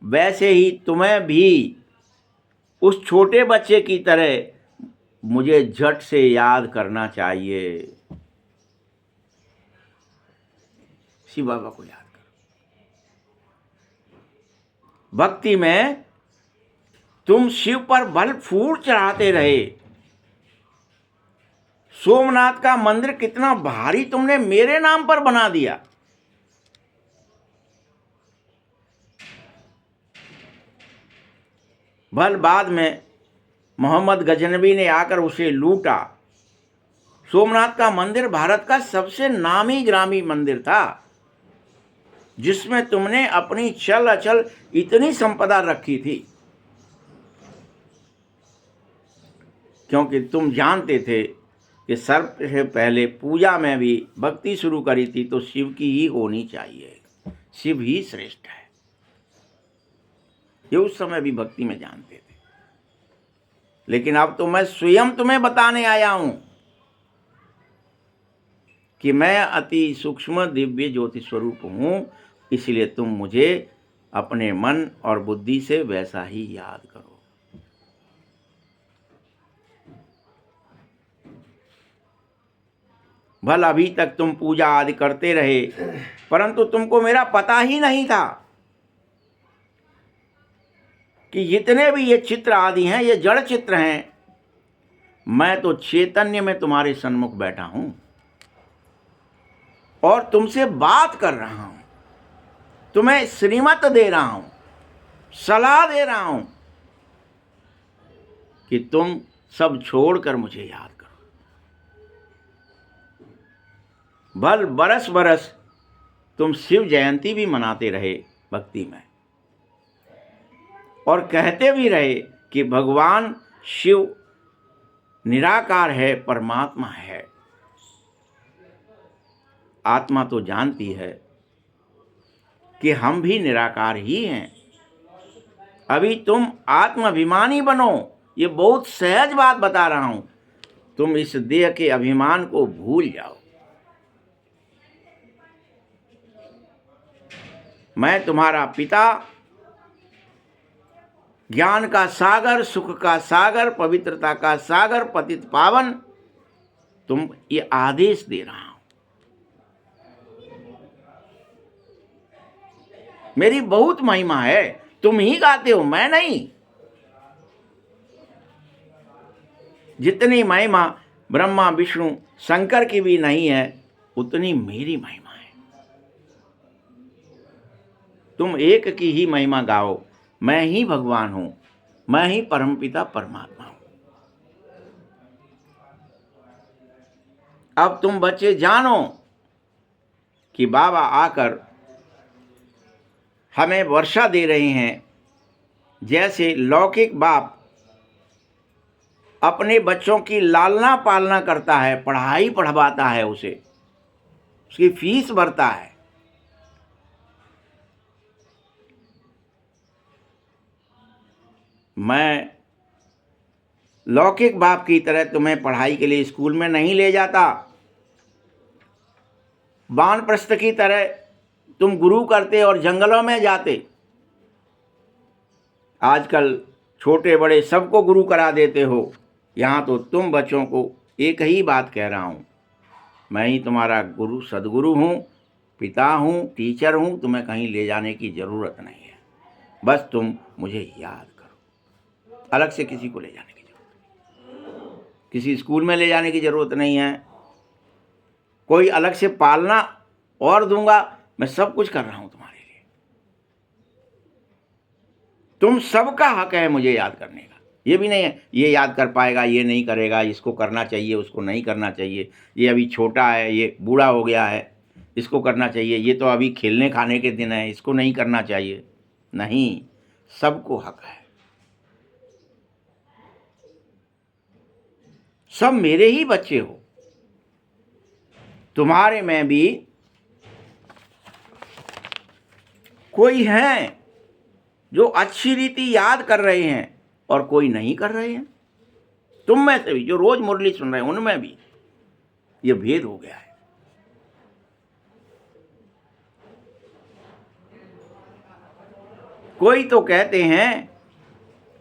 वैसे ही तुम्हें भी उस छोटे बच्चे की तरह मुझे झट से याद करना चाहिए। शिव बाबा को याद करो। भक्ति में तुम शिव पर बल फूल चढ़ाते रहे। सोमनाथ का मंदिर कितना भारी तुमने मेरे नाम पर बना दिया। भल बाद में मोहम्मद गजनबी ने आकर उसे लूटा। सोमनाथ का मंदिर भारत का सबसे नामी ग्रामी मंदिर था, जिसमें तुमने अपनी चल अचल इतनी संपदा रखी थी, क्योंकि तुम जानते थे कि सबसे पहले पूजा में भी भक्ति शुरू करी थी तो शिव की ही होनी चाहिए, शिव ही श्रेष्ठ है। ये उस समय भी भक्ति में जानते थे, लेकिन अब तो मैं स्वयं तुम्हें बताने आया हूं कि मैं अति सूक्ष्म दिव्य ज्योति स्वरूप हूं, इसलिए तुम मुझे अपने मन और बुद्धि से वैसा ही याद करो। भल अभी तक तुम पूजा आदि करते रहे, परंतु तुमको मेरा पता ही नहीं था कि जितने भी ये चित्र आदि हैं ये जड़ चित्र हैं। मैं तो चैतन्य में तुम्हारे सन्मुख बैठा हूं और तुमसे बात कर रहा हूं, तुम्हें श्रीमत दे रहा हूं, सलाह दे रहा हूं कि तुम सब छोड़कर मुझे याद करो। भल बरस बरस तुम शिव जयंती भी मनाते रहे भक्ति में, और कहते भी रहे कि भगवान शिव निराकार है, परमात्मा है। आत्मा तो जानती है कि हम भी निराकार ही हैं। अभी तुम आत्माभिमानी बनो, ये बहुत सहज बात बता रहा हूं। तुम इस देह के अभिमान को भूल जाओ। मैं तुम्हारा पिता, ज्ञान का सागर, सुख का सागर, पवित्रता का सागर, पतित पावन, तुम ये आदेश दे रहा हूं। मेरी बहुत महिमा है, तुम ही गाते हो, मैं नहीं। जितनी महिमा ब्रह्मा विष्णु शंकर की भी नहीं है, उतनी मेरी महिमा है। तुम एक की ही महिमा गाओ। मैं ही भगवान हूं, मैं ही परमपिता परमात्मा हूं। अब तुम बच्चे जानो कि बाबा आकर हमें वर्षा दे रहे हैं। जैसे लौकिक बाप अपने बच्चों की लालना पालना करता है, पढ़ाई पढ़वाता है, उसे उसकी फीस भरता है, मैं लौकिक बाप की तरह तुम्हें पढ़ाई के लिए स्कूल में नहीं ले जाता। वानप्रस्थ की तरह तुम गुरु करते और जंगलों में जाते। आजकल छोटे बड़े सबको गुरु करा देते हो। यहाँ तो तुम बच्चों को एक ही बात कह रहा हूँ, मैं ही तुम्हारा गुरु सदगुरु हूँ, पिता हूँ, टीचर हूँ। तुम्हें कहीं ले जाने की ज़रूरत नहीं है, बस तुम मुझे याद करो। अलग से किसी को ले जाने की ज़रूरत नहीं, किसी स्कूल में ले जाने की ज़रूरत नहीं है, कोई अलग से पालना और दूंगा। मैं सब कुछ कर रहा हूँ तुम्हारे लिए। तुम सबका हक है मुझे याद करने का। ये भी नहीं है ये याद कर पाएगा, ये नहीं करेगा, इसको करना चाहिए, उसको नहीं करना चाहिए, ये अभी छोटा है, ये बूढ़ा हो गया है, इसको करना चाहिए, ये तो अभी खेलने खाने के दिन है, इसको नहीं करना चाहिए। नहीं, सबको हक है। सब मेरे ही बच्चे हो। तुम्हारे में भी कोई हैं जो अच्छी रीति याद कर रहे हैं और कोई नहीं कर रहे हैं। तुम में से भी जो रोज मुरली सुन रहे हैं, उनमें भी ये भेद हो गया है। कोई तो कहते हैं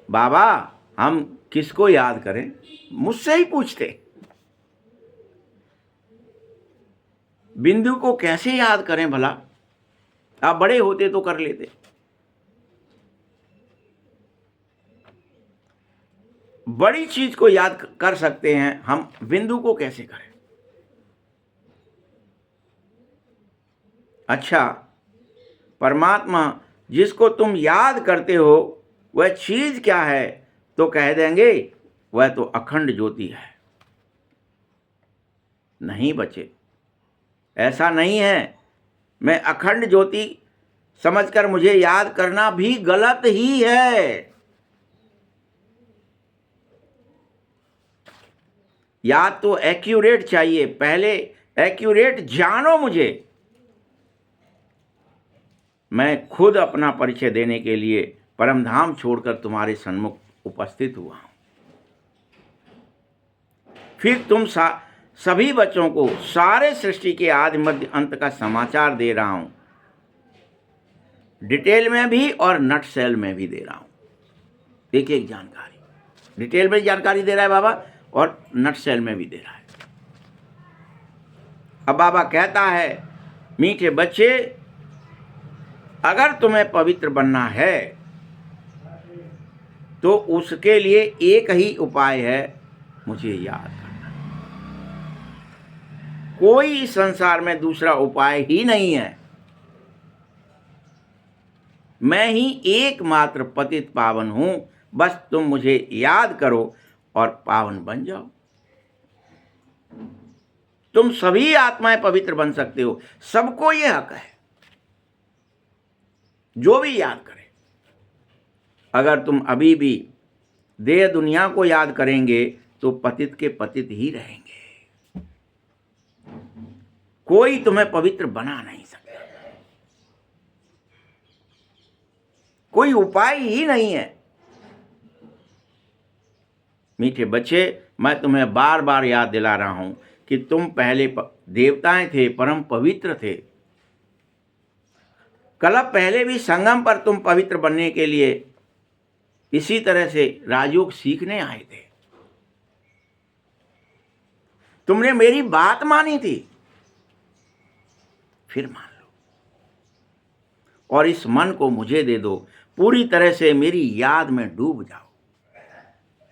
बाबा हम किसको याद करें, मुझसे ही पूछते, बिंदु को कैसे याद करें भला, आप बड़े होते तो कर लेते। बड़ी चीज को याद कर सकते हैं, हम बिंदु को कैसे करें। अच्छा, परमात्मा जिसको तुम याद करते हो वह चीज क्या है, तो कह देंगे वह तो अखंड ज्योति है। नहीं बच्चे, ऐसा नहीं है। मैं अखंड ज्योति समझकर मुझे याद करना भी गलत ही है। याद तो एक्यूरेट चाहिए, पहले एक्यूरेट जानो मुझे। मैं खुद अपना परिचय देने के लिए परमधाम छोड़कर तुम्हारे सन्मुख उपस्थित हुआ हूं। फिर तुम सभी बच्चों को सारे सृष्टि के आदि मध्य अंत का समाचार दे रहा हूं, डिटेल में भी और नट सेल में भी दे रहा हूं। एक एक जानकारी, डिटेल में जानकारी दे रहा है बाबा और नट सेल में भी दे रहा है। अब बाबा कहता है, मीठे बच्चे, अगर तुम्हें पवित्र बनना है तो उसके लिए एक ही उपाय है, मुझे याद करना। कोई संसार में दूसरा उपाय ही नहीं है। मैं ही एकमात्र पतित पावन हूं, बस तुम मुझे याद करो और पावन बन जाओ। तुम सभी आत्माएं पवित्र बन सकते हो, सबको यह हक है, जो भी याद करे। अगर तुम अभी भी देह दुनिया को याद करेंगे तो पतित के पतित ही रहेंगे। कोई तुम्हें पवित्र बना नहीं सकता, कोई उपाय ही नहीं है। मीठे बच्चे, मैं तुम्हें बार बार याद दिला रहा हूं कि तुम पहले देवताएं थे, परम पवित्र थे। कल पहले भी संगम पर तुम पवित्र बनने के लिए इसी तरह से राजयोग सीखने आए थे। तुमने मेरी बात मानी थी, फिर मान लो और इस मन को मुझे दे दो, पूरी तरह से मेरी याद में डूब जाओ,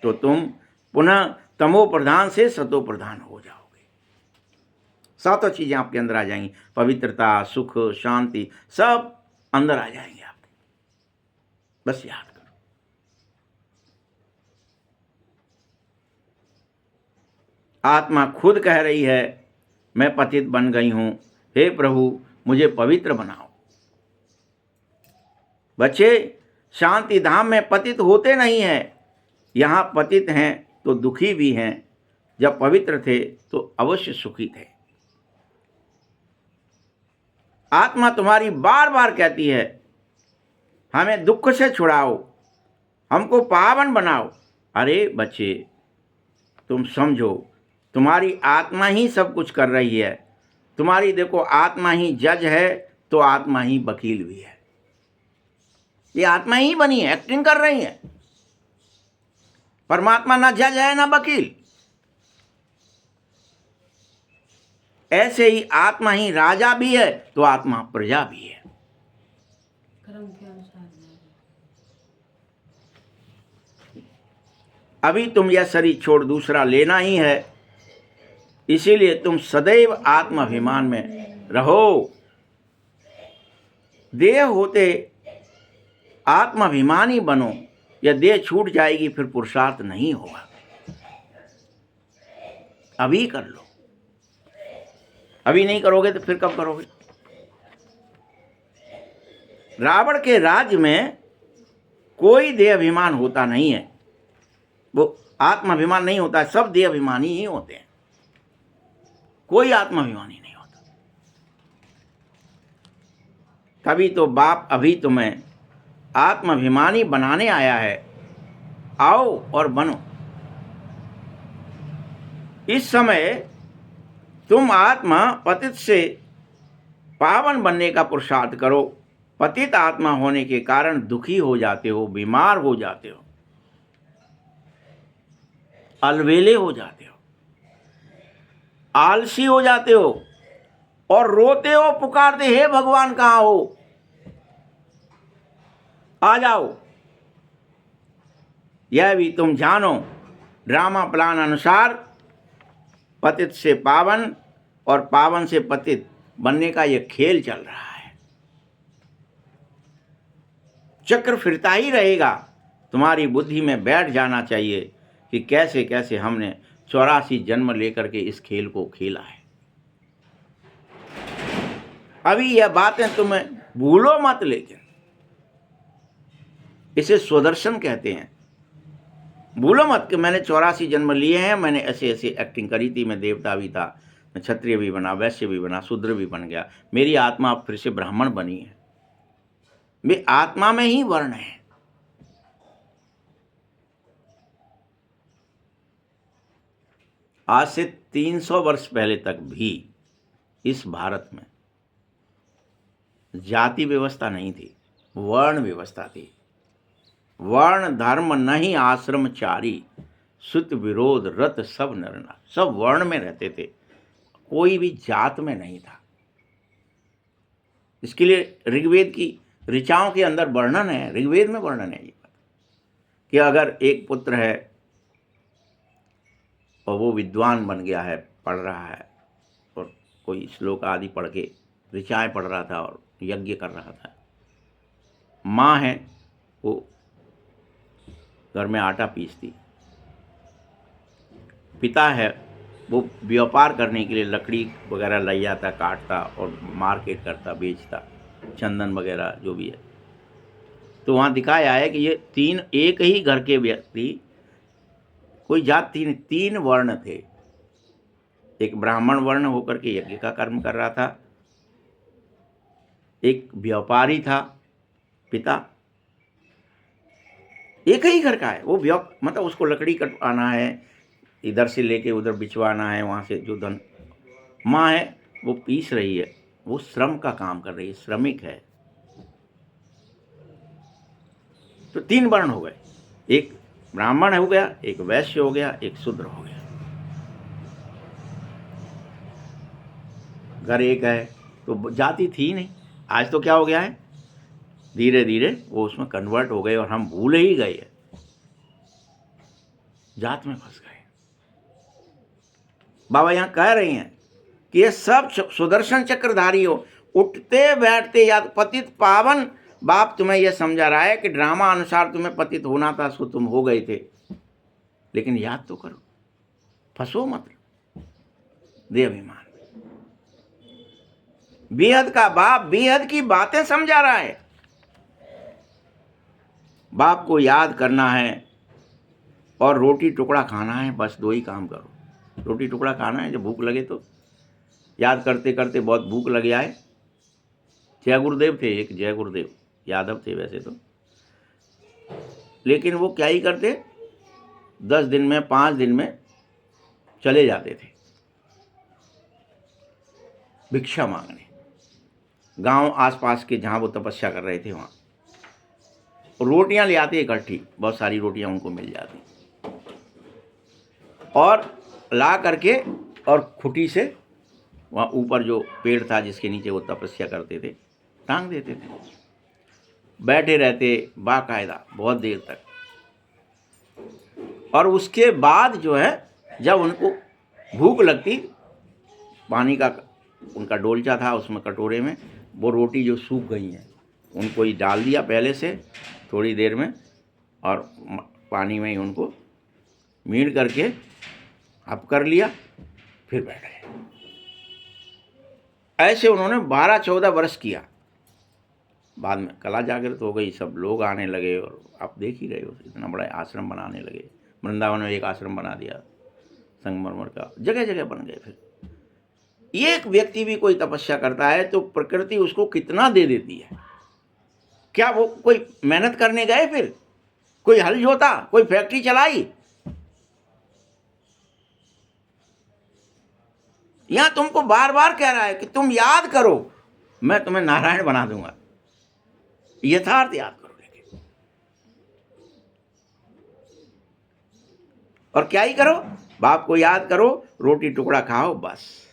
तो तुम पुनः तमो प्रधान से सतो प्रधान हो जाओगे। सातों चीजें आपके अंदर आ जाएंगी, पवित्रता, सुख, शांति, सब अंदर आ जाएंगे आपके। बस याद करो। आत्मा खुद कह रही है, मैं पतित बन गई हूं, हे प्रभु मुझे पवित्र बनाओ। बच्चे, शांति धाम में पतित होते नहीं हैं, यहां पतित हैं तो दुखी भी हैं। जब पवित्र थे तो अवश्य सुखी थे। आत्मा तुम्हारी बार बार कहती है, हमें दुख से छुड़ाओ, हमको पावन बनाओ। अरे बच्चे, तुम समझो, तुम्हारी आत्मा ही सब कुछ कर रही है। तुम्हारी देखो, आत्मा ही जज है तो आत्मा ही वकील भी है। ये आत्मा ही बनी है, एक्टिंग कर रही है। परमात्मा ना जज है ना वकील। ऐसे ही आत्मा ही राजा भी है तो आत्मा प्रजा भी है। कर्म के अनुसार। अभी तुम यह शरीर छोड़ दूसरा लेना ही है, इसीलिए तुम सदैव आत्माभिमान में रहो। देह होते आत्माभिमानी बनो। यह देह छूट जाएगी फिर पुरुषार्थ नहीं होगा। अभी कर लो, अभी नहीं करोगे तो फिर कब करोगे? रावण के राज्य में कोई देह अभिमान होता नहीं है, वो आत्माभिमान नहीं होता है, सब देह अभिमानी ही होते हैं, कोई आत्माभिमानी नहीं होता। तभी तो बाप अभी तुम्हें आत्माभिमानी बनाने आया है। आओ और बनो। इस समय तुम आत्मा पतित से पावन बनने का पुरुषार्थ करो। पतित आत्मा होने के कारण दुखी हो जाते हो, बीमार हो जाते हो, अलवेले हो जाते हो, आलसी हो जाते हो और रोते हो, पुकारते, हे भगवान कहाँ हो, आ जाओ। यह भी तुम जानो, ड्रामा प्लान अनुसार पतित से पावन और पावन से पतित बनने का यह खेल चल रहा है। चक्र फिरता ही रहेगा। तुम्हारी बुद्धि में बैठ जाना चाहिए कि कैसे कैसे हमने 84 जन्म लेकर के इस खेल को खेला है। अभी यह बातें तुम्हें भूलो मत, लेकिन इसे स्वदर्शन कहते हैं। भूलो मत कि मैंने 84 जन्म लिए हैं, मैंने ऐसे ऐसे एक्टिंग करी थी, मैं देवता भी था, मैं क्षत्रिय भी बना, वैश्य भी बना, शूद्र भी बन गया, मेरी आत्मा अब फिर से ब्राह्मण बनी है। वे आत्मा में ही वर्ण है। आज से 300 वर्ष पहले तक भी इस भारत में जाति व्यवस्था नहीं थी, वर्ण व्यवस्था थी। वर्ण धर्म नहीं आश्रमचारी, सुत विरोध रत सब नरना। सब वर्ण में रहते थे, कोई भी जात में नहीं था। इसके लिए ऋग्वेद की ऋचाओं के अंदर वर्णन है, ऋग्वेद में वर्णन है ये बात कि अगर एक पुत्र है और वो विद्वान बन गया है, पढ़ रहा है और कोई श्लोक आदि पढ़ के ऋचाएं पढ़ रहा था और यज्ञ कर रहा था, माँ है वो घर में आटा पीसती, पिता है वो व्यापार करने के लिए लकड़ी वगैरह ले जाता, काटता और मार्केट करता, बेचता, चंदन वगैरह जो भी है। तो वहाँ दिखाया है कि ये तीन एक ही घर के व्यक्ति, कोई जात थी नहीं, 3 वर्ण थे। एक ब्राह्मण वर्ण होकर के यज्ञ का कर्म कर रहा था, एक व्यापारी था पिता, एक ही घर का है वो, मतलब उसको लकड़ी कटवाना है, इधर से लेके उधर बिछवाना है, वहाँ से जो धन। माँ है वो पीस रही है, वो श्रम का काम कर रही है, श्रमिक है। तो 3 वर्ण हो गए, एक ब्राह्मण हो गया, एक वैश्य हो गया, एक शूद्र हो गया। घर एक है तो जाति थी नहीं। आज तो क्या हो गया है, धीरे धीरे वो उसमें कन्वर्ट हो गए और हम भूल ही गए, जात में फंस गए। बाबा यहाँ कह रही हैं कि ये सब सुदर्शन चक्रधारी हो, उठते बैठते याद पतित पावन। बाप तुम्हें यह समझा रहा है कि ड्रामा अनुसार तुम्हें पतित होना था, सो तुम हो गए थे, लेकिन याद तो करो, फंसो मत देह अभिमान। बेहद का बाप बेहद की बातें समझा रहा है। बाप को याद करना है और रोटी टुकड़ा खाना है, बस 2 ही काम करो। रोटी टुकड़ा खाना है, जब भूख लगे तो याद करते करते बहुत भूख लग जाए। जय गुरुदेव थे, एक जय गुरुदेव यादव थे वैसे तो, लेकिन वो क्या ही करते, 10 दिन में 5 दिन में चले जाते थे भिक्षा मांगने, गांव आसपास के जहाँ वो तपस्या कर रहे थे वहाँ। रोटियां ले आते इकट्ठी, बहुत सारी रोटियां उनको मिल जाती, और ला करके और खुटी से वहाँ ऊपर जो पेड़ था जिसके नीचे वो तपस्या करते थे टांग देते थे। बैठे रहते बाकायदा बहुत देर तक, और उसके बाद जो है जब उनको भूख लगती, पानी का उनका डोलचा था, उसमें कटोरे में वो रोटी जो सूख गई हैं उनको ही डाल दिया पहले से थोड़ी देर में, और पानी में ही उनको मीड़ करके हप कर लिया, फिर बैठ गए। ऐसे उन्होंने 12-14 वर्ष किया। बाद में कला जागृत हो गई, सब लोग आने लगे, और आप देख ही रहे हो इतना बड़ा आश्रम बनाने लगे। वृंदावन में एक आश्रम बना दिया संगमरमर का, जगह जगह बन गए। फिर एक व्यक्ति भी कोई तपस्या करता है तो प्रकृति उसको कितना दे देती है। क्या वो कोई मेहनत करने गए, फिर कोई हल जोता, कोई फैक्ट्री चलाई? यहां तुमको बार बार कह रहा है कि तुम याद करो, मैं तुम्हें नारायण बना दूंगा। यथार्थ याद करो। लेकिन और क्या ही करो, बाप को याद करो, रोटी टुकड़ा खाओ, बस।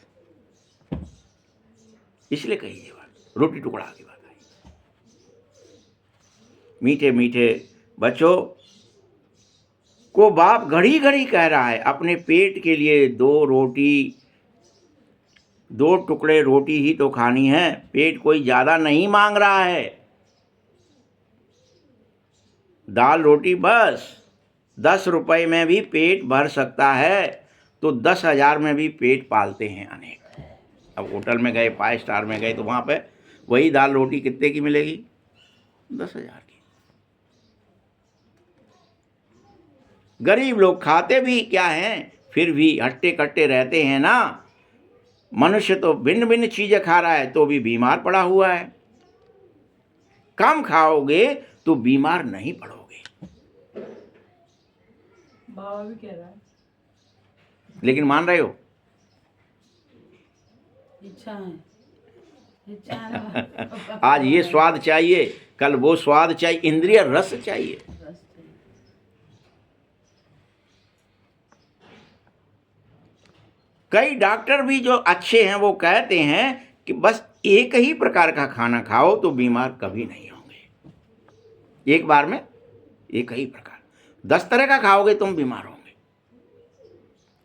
इसलिए कही ये बात, रोटी टुकड़ा की बात आई। मीठे मीठे बच्चों को बाप घड़ी घड़ी कह रहा है, अपने पेट के लिए 2 टुकड़े रोटी ही तो खानी है, पेट कोई ज्यादा नहीं मांग रहा है। दाल रोटी बस 10 रुपए में भी पेट भर सकता है, तो 10,000 में भी पेट पालते हैं अनेक। अब होटल में गए, 5 स्टार में गए, तो वहाँ पे वही दाल रोटी कितने की मिलेगी? 10,000 की। गरीब लोग खाते भी क्या हैं, फिर भी हट्टे कट्टे रहते हैं ना। मनुष्य तो भिन्न भिन्न चीजें खा रहा है तो भी बीमार पड़ा हुआ है। कम खाओगे तो बीमार नहीं पड़ोगे। बाबा भी कह रहा है, लेकिन मान रहे हो? इच्छा है आज ये स्वाद चाहिए, कल वो स्वाद चाहिए, इंद्रिय रस चाहिए। कई डॉक्टर भी जो अच्छे हैं वो कहते हैं कि बस एक ही प्रकार का खाना खाओ तो बीमार कभी नहीं होंगे। एक बार में एक ही प्रकार, 10 तरह का खाओगे तुम बीमार होंगे।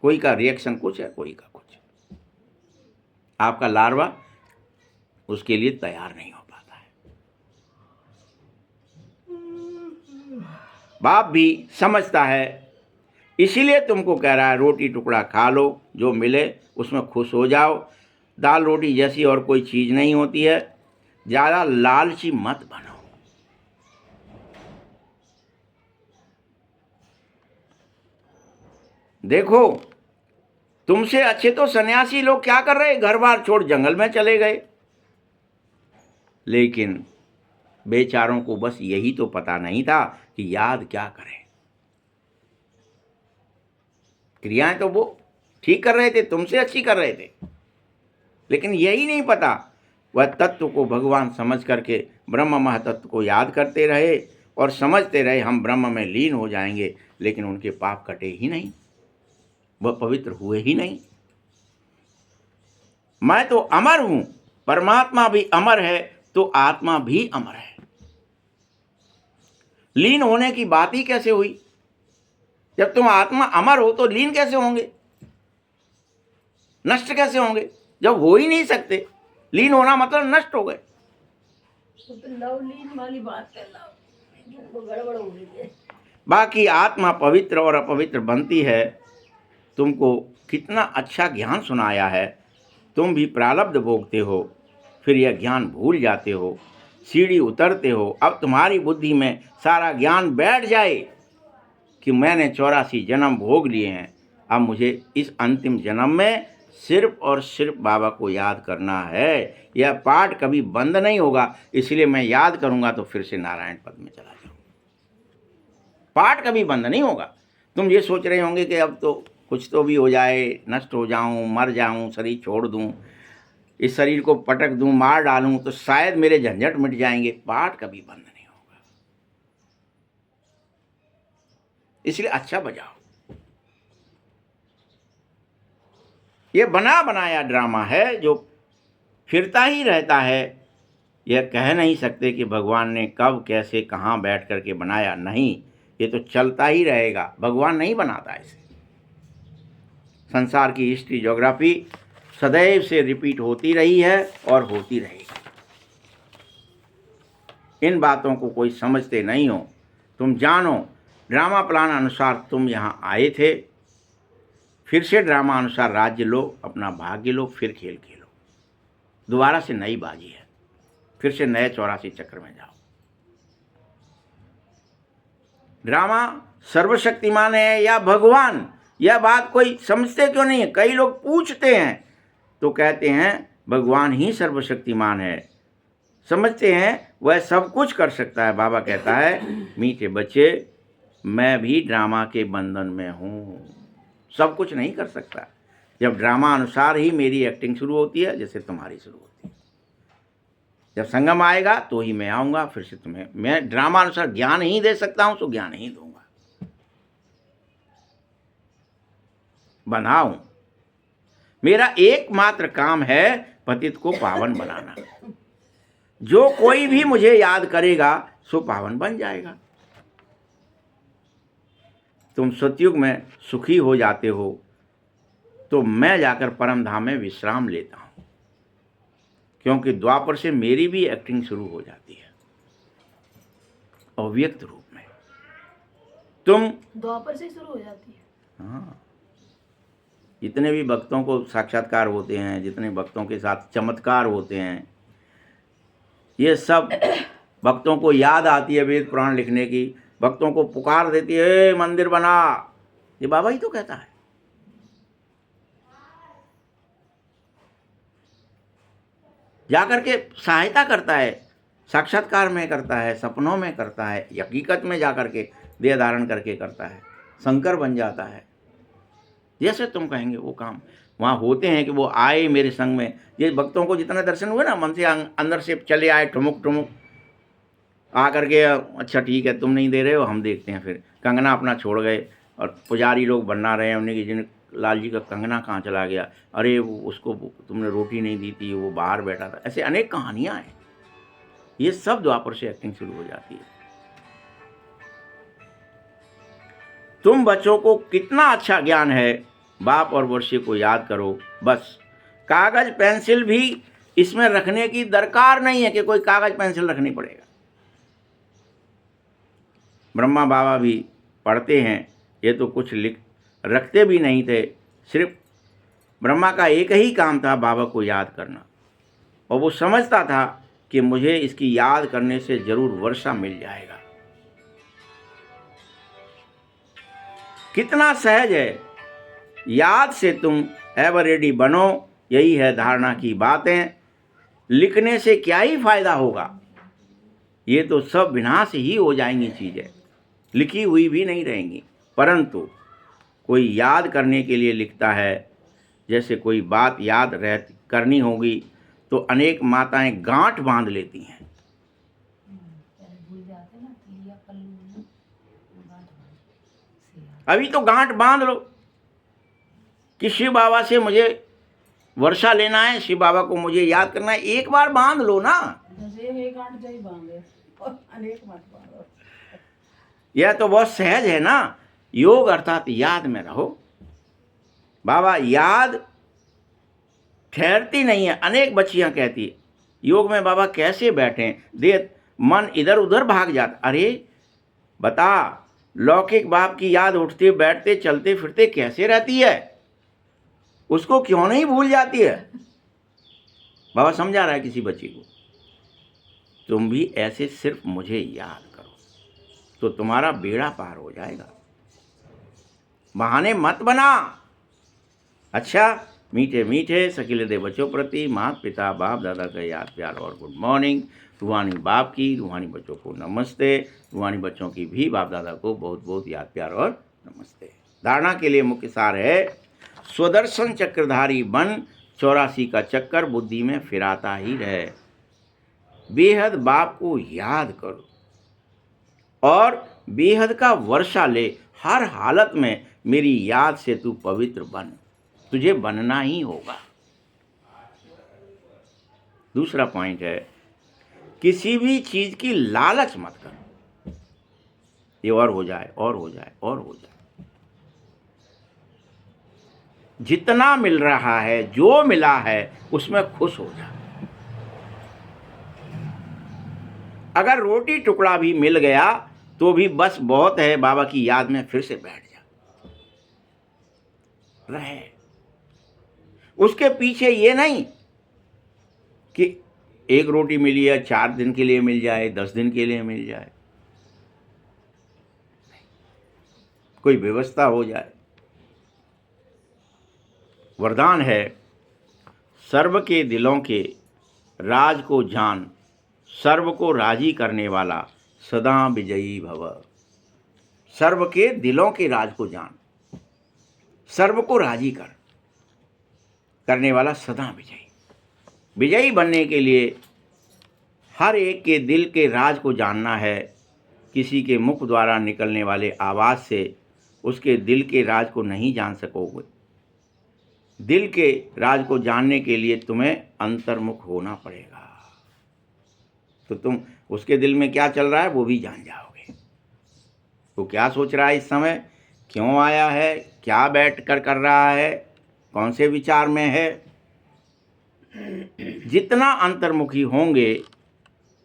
कोई का रिएक्शन कुछ है, कोई का कुछ। आपका लार्वा उसके लिए तैयार नहीं हो पाता है। बाप भी समझता है, इसीलिए तुमको कह रहा है रोटी टुकड़ा खा लो, जो मिले उसमें खुश हो जाओ। दाल रोटी जैसी और कोई चीज नहीं होती है। ज्यादा लालची मत बनो। देखो तुमसे अच्छे तो सन्यासी लोग क्या कर रहे, घर बार छोड़ जंगल में चले गए, लेकिन बेचारों को बस यही तो पता नहीं था कि याद क्या करें। क्रियाएं तो वो ठीक कर रहे थे, तुमसे अच्छी कर रहे थे, लेकिन यही नहीं पता। वह तत्व को भगवान समझ करके ब्रह्म महातत्व को याद करते रहे और समझते रहे हम ब्रह्म में लीन हो जाएंगे, लेकिन उनके पाप कटे ही नहीं, वह पवित्र हुए ही नहीं। मैं तो अमर हूं, परमात्मा भी अमर है, तो आत्मा भी अमर है। लीन होने की बात ही कैसे हुई? जब तुम आत्मा अमर हो तो लीन कैसे होंगे, नष्ट कैसे होंगे? जब हो ही नहीं सकते, लीन होना मतलब नष्ट हो गए। तो लवलीन वाली बात है, लव वो गड़बड़ हो गई है। बाकी आत्मा पवित्र और अपवित्र बनती है। तुमको कितना अच्छा ज्ञान सुनाया है, तुम भी प्रारब्ध भोगते हो, फिर यह ज्ञान भूल जाते हो, सीढ़ी उतरते हो। अब तुम्हारी बुद्धि में सारा ज्ञान बैठ जाए कि मैंने 84 जन्म भोग लिए हैं, अब मुझे इस अंतिम जन्म में सिर्फ और सिर्फ बाबा को याद करना है। यह पाठ कभी बंद नहीं होगा, इसलिए मैं याद करूंगा तो फिर से नारायण पद में चला जाऊंगा। पाठ कभी बंद नहीं होगा। तुम ये सोच रहे होंगे कि अब तो कुछ तो भी हो जाए, नष्ट हो जाऊं, मर जाऊं, शरीर छोड़ दूं, इस शरीर को पटक दूं, मार डालूं तो शायद मेरे झंझट मिट जाएंगे। पाठ कभी बंद नहीं होगा, इसलिए अच्छा बजाओ। ये बना बनाया ड्रामा है जो फिरता ही रहता है। यह कह नहीं सकते कि भगवान ने कब कैसे कहाँ बैठ करके बनाया, नहीं, ये तो चलता ही रहेगा। भगवान नहीं बनाता इसे। संसार की हिस्ट्री, ज्योग्राफी सदैव से रिपीट होती रही है और होती रहेगी। इन बातों को कोई समझते नहीं हो। तुम जानो, ड्रामा प्लान अनुसार तुम यहाँ आए थे, फिर से ड्रामा अनुसार राज्य लो, अपना भाग्य लो, फिर खेल खेलो। दोबारा से नई बाजी है, फिर से नए 84 चक्र में जाओ। ड्रामा सर्वशक्तिमान है या भगवान, यह बात कोई समझते क्यों नहीं है? कई लोग पूछते हैं तो कहते हैं भगवान ही सर्वशक्तिमान है। समझते हैं वह सब कुछ कर सकता है। बाबा कहता है, मीठे बच्चे, मैं भी ड्रामा के बंधन में हूँ, सब कुछ नहीं कर सकता। जब ड्रामा अनुसार ही मेरी एक्टिंग शुरू होती है, जैसे तुम्हारी शुरू होती है। जब संगम आएगा तो ही मैं आऊँगा, फिर से तुम्हें मैं ड्रामा अनुसार ज्ञान ही दे सकता हूँ, तो ज्ञान ही दूंगा। बनाऊं, मेरा एकमात्र काम है पतित को पावन बनाना। जो कोई भी मुझे याद करेगा सो पावन बन जाएगा। तुम सतयुग में सुखी हो जाते हो तो मैं जाकर परम धाम में विश्राम लेता हूं, क्योंकि द्वापर से मेरी भी एक्टिंग शुरू हो जाती है अव्यक्त रूप में। तुम द्वापर से शुरू हो जाती है। हाँ, जितने भी भक्तों को साक्षात्कार होते हैं, जितने भक्तों के साथ चमत्कार होते हैं, ये सब भक्तों को याद आती है वेद पुराण लिखने की, भक्तों को पुकार देती है, मंदिर बना। ये बाबा ही तो कहता है। जाकर के सहायता करता है, साक्षात्कार में करता है, सपनों में करता है, हकीकत में जाकर के देह धारण करके करता है, शंकर बन जाता है। जैसे तुम कहेंगे वो काम वहाँ होते हैं कि वो आए मेरे संग में। ये भक्तों को जितने दर्शन हुए ना, मन से अंदर से चले आए, ठुमुक ठुमुक आकर के, अच्छा ठीक है तुम नहीं दे रहे हो, हम देखते हैं। फिर कंगना अपना छोड़ गए और पुजारी लोग बना रहे हैं, उन्हें कि जिन लाल जी का कंगना कहाँ चला गया, अरे उसको तुमने रोटी नहीं दी थी, वो बाहर बैठा था। ऐसे अनेक कहानियाँ हैं। ये सब द्वापर से एक्टिंग शुरू हो जाती है। तुम बच्चों को कितना अच्छा ज्ञान है, बाप और वर्षी को याद करो। बस कागज पेंसिल भी इसमें रखने की दरकार नहीं है कि कोई कागज पेंसिल रखनी पड़ेगा। ब्रह्मा बाबा भी पढ़ते हैं, ये तो कुछ लिख रखते भी नहीं थे। सिर्फ ब्रह्मा का एक ही काम था, बाबा को याद करना, और वो समझता था कि मुझे इसकी याद करने से जरूर वर्षा मिल जाएगा। कितना सहज है, याद से तुम एवर रेडी बनो, यही है धारणा की बातें। लिखने से क्या ही फायदा होगा, ये तो सब विनाश ही हो जाएंगी चीज़ें, लिखी हुई भी नहीं रहेंगी। परंतु कोई याद करने के लिए लिखता है, जैसे कोई बात याद करनी होगी तो अनेक माताएं गांठ बांध लेती हैं। भूल जाते ना, तो लिया अभी तो गांठ बांध लो कि शिव बाबा से मुझे वर्षा लेना है, शिव बाबा को मुझे याद करना है। एक बार बांध लो ना। यह तो बहुत सहज है ना। योग अर्थात याद में रहो। बाबा याद ठहरती नहीं है। अनेक बच्चियां कहती है योग में बाबा कैसे बैठे, दे मन इधर उधर भाग जाता। अरे बता, लौकिक बाप की याद उठते बैठते चलते फिरते कैसे रहती है, उसको क्यों नहीं भूल जाती है। बाबा समझा रहा है किसी बच्ची को, तुम भी ऐसे सिर्फ मुझे याद करो तो तुम्हारा बेड़ा पार हो जाएगा। बहाने मत बना। अच्छा, मीठे मीठे सकीले दे बच्चों प्रति माता पिता बाप दादा का याद प्यार और गुड मॉर्निंग। रूहानी बाप की, रूहानी बच्चों को नमस्ते। रूहानी बच्चों की भी बाप दादा को बहुत बहुत याद प्यार और नमस्ते। धारणा के लिए मुख्य सार है, स्वदर्शन चक्रधारी बन, 84 का चक्कर बुद्धि में फिराता ही रहे। बेहद बाप को याद करो और बेहद का वर्षा ले। हर हालत में मेरी याद से तू पवित्र बन, तुझे बनना ही होगा। दूसरा पॉइंट है, किसी भी चीज की लालच मत कर। ये और हो जाए और हो जाए और हो जाए। जितना मिल रहा है, जो मिला है, उसमें खुश हो जा। अगर रोटी टुकड़ा भी मिल गया तो भी बस बहुत है, बाबा की याद में फिर से बैठ जा रहे। उसके पीछे ये नहीं कि एक रोटी मिली है 4 दिन के लिए मिल जाए, 10 दिन के लिए मिल जाए, कोई व्यवस्था हो जाए। वरदान है, सर्व के दिलों के राज को जान, सर्व को राजी करने वाला सदा विजयी भव। सर्व के दिलों के राज को जान, सर्व को राजी करने वाला सदा विजयी। विजयी बनने के लिए हर एक के दिल के राज को जानना है। किसी के मुख द्वारा निकलने वाले आवाज़ से उसके दिल के राज को नहीं जान सकोगे। दिल के राज को जानने के लिए तुम्हें अंतर्मुख होना पड़ेगा, तो तुम उसके दिल में क्या चल रहा है वो भी जान जाओगे। वो क्या सोच रहा है इस समय, क्यों आया है, क्या बैठ कर रहा है, कौन से विचार में है। जितना अंतर्मुखी होंगे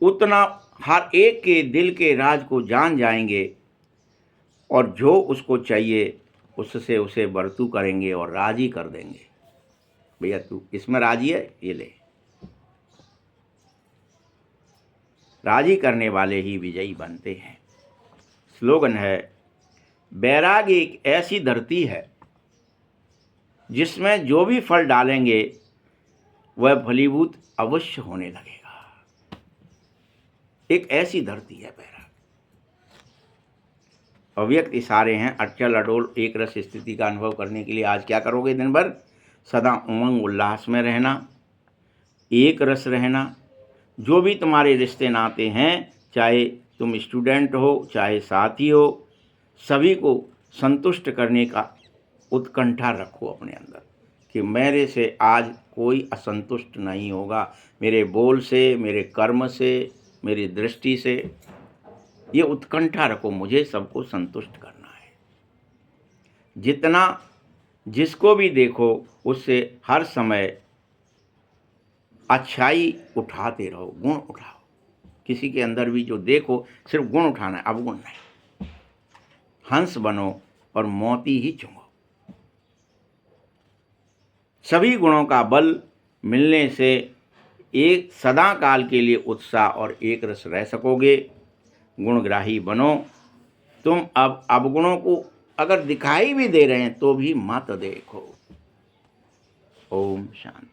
उतना हर एक के दिल के राज को जान जाएंगे और जो उसको चाहिए उससे उसे बरतू करेंगे और राजी कर देंगे। भैया तू इसमें राजी है, ये ले। राजी करने वाले ही विजयी बनते हैं। स्लोगन है, बैरागी एक ऐसी धरती है जिसमें जो भी फल डालेंगे वह फलीभूत अवश्य होने लगेगा। एक ऐसी धरती है बैराग। अव्यक्त इशारे हैं, अचल अडोल एक रस स्थिति का अनुभव करने के लिए आज क्या करोगे? दिन भर सदा उमंग उल्लास में रहना, एक रस रहना। जो भी तुम्हारे रिश्ते नाते हैं, चाहे तुम स्टूडेंट हो चाहे साथी हो, सभी को संतुष्ट करने का उत्कंठा रखो अपने अंदर कि मेरे से आज कोई असंतुष्ट नहीं होगा। मेरे बोल से, मेरे कर्म से, मेरी दृष्टि से, ये उत्कंठा रखो, मुझे सबको संतुष्ट करना है। जितना जिसको भी देखो उससे हर समय अच्छाई उठाते रहो, गुण उठाओ। किसी के अंदर भी जो देखो सिर्फ गुण उठाना है, अवगुण नहीं। हंस बनो और मोती ही चुंगो। सभी गुणों का बल मिलने से एक सदा काल के लिए उत्साह और एक रस रह सकोगे। गुणग्राही बनो। तुम अब अवगुणों को अगर दिखाई भी दे रहे हैं तो भी मत देखो। ओम शांति।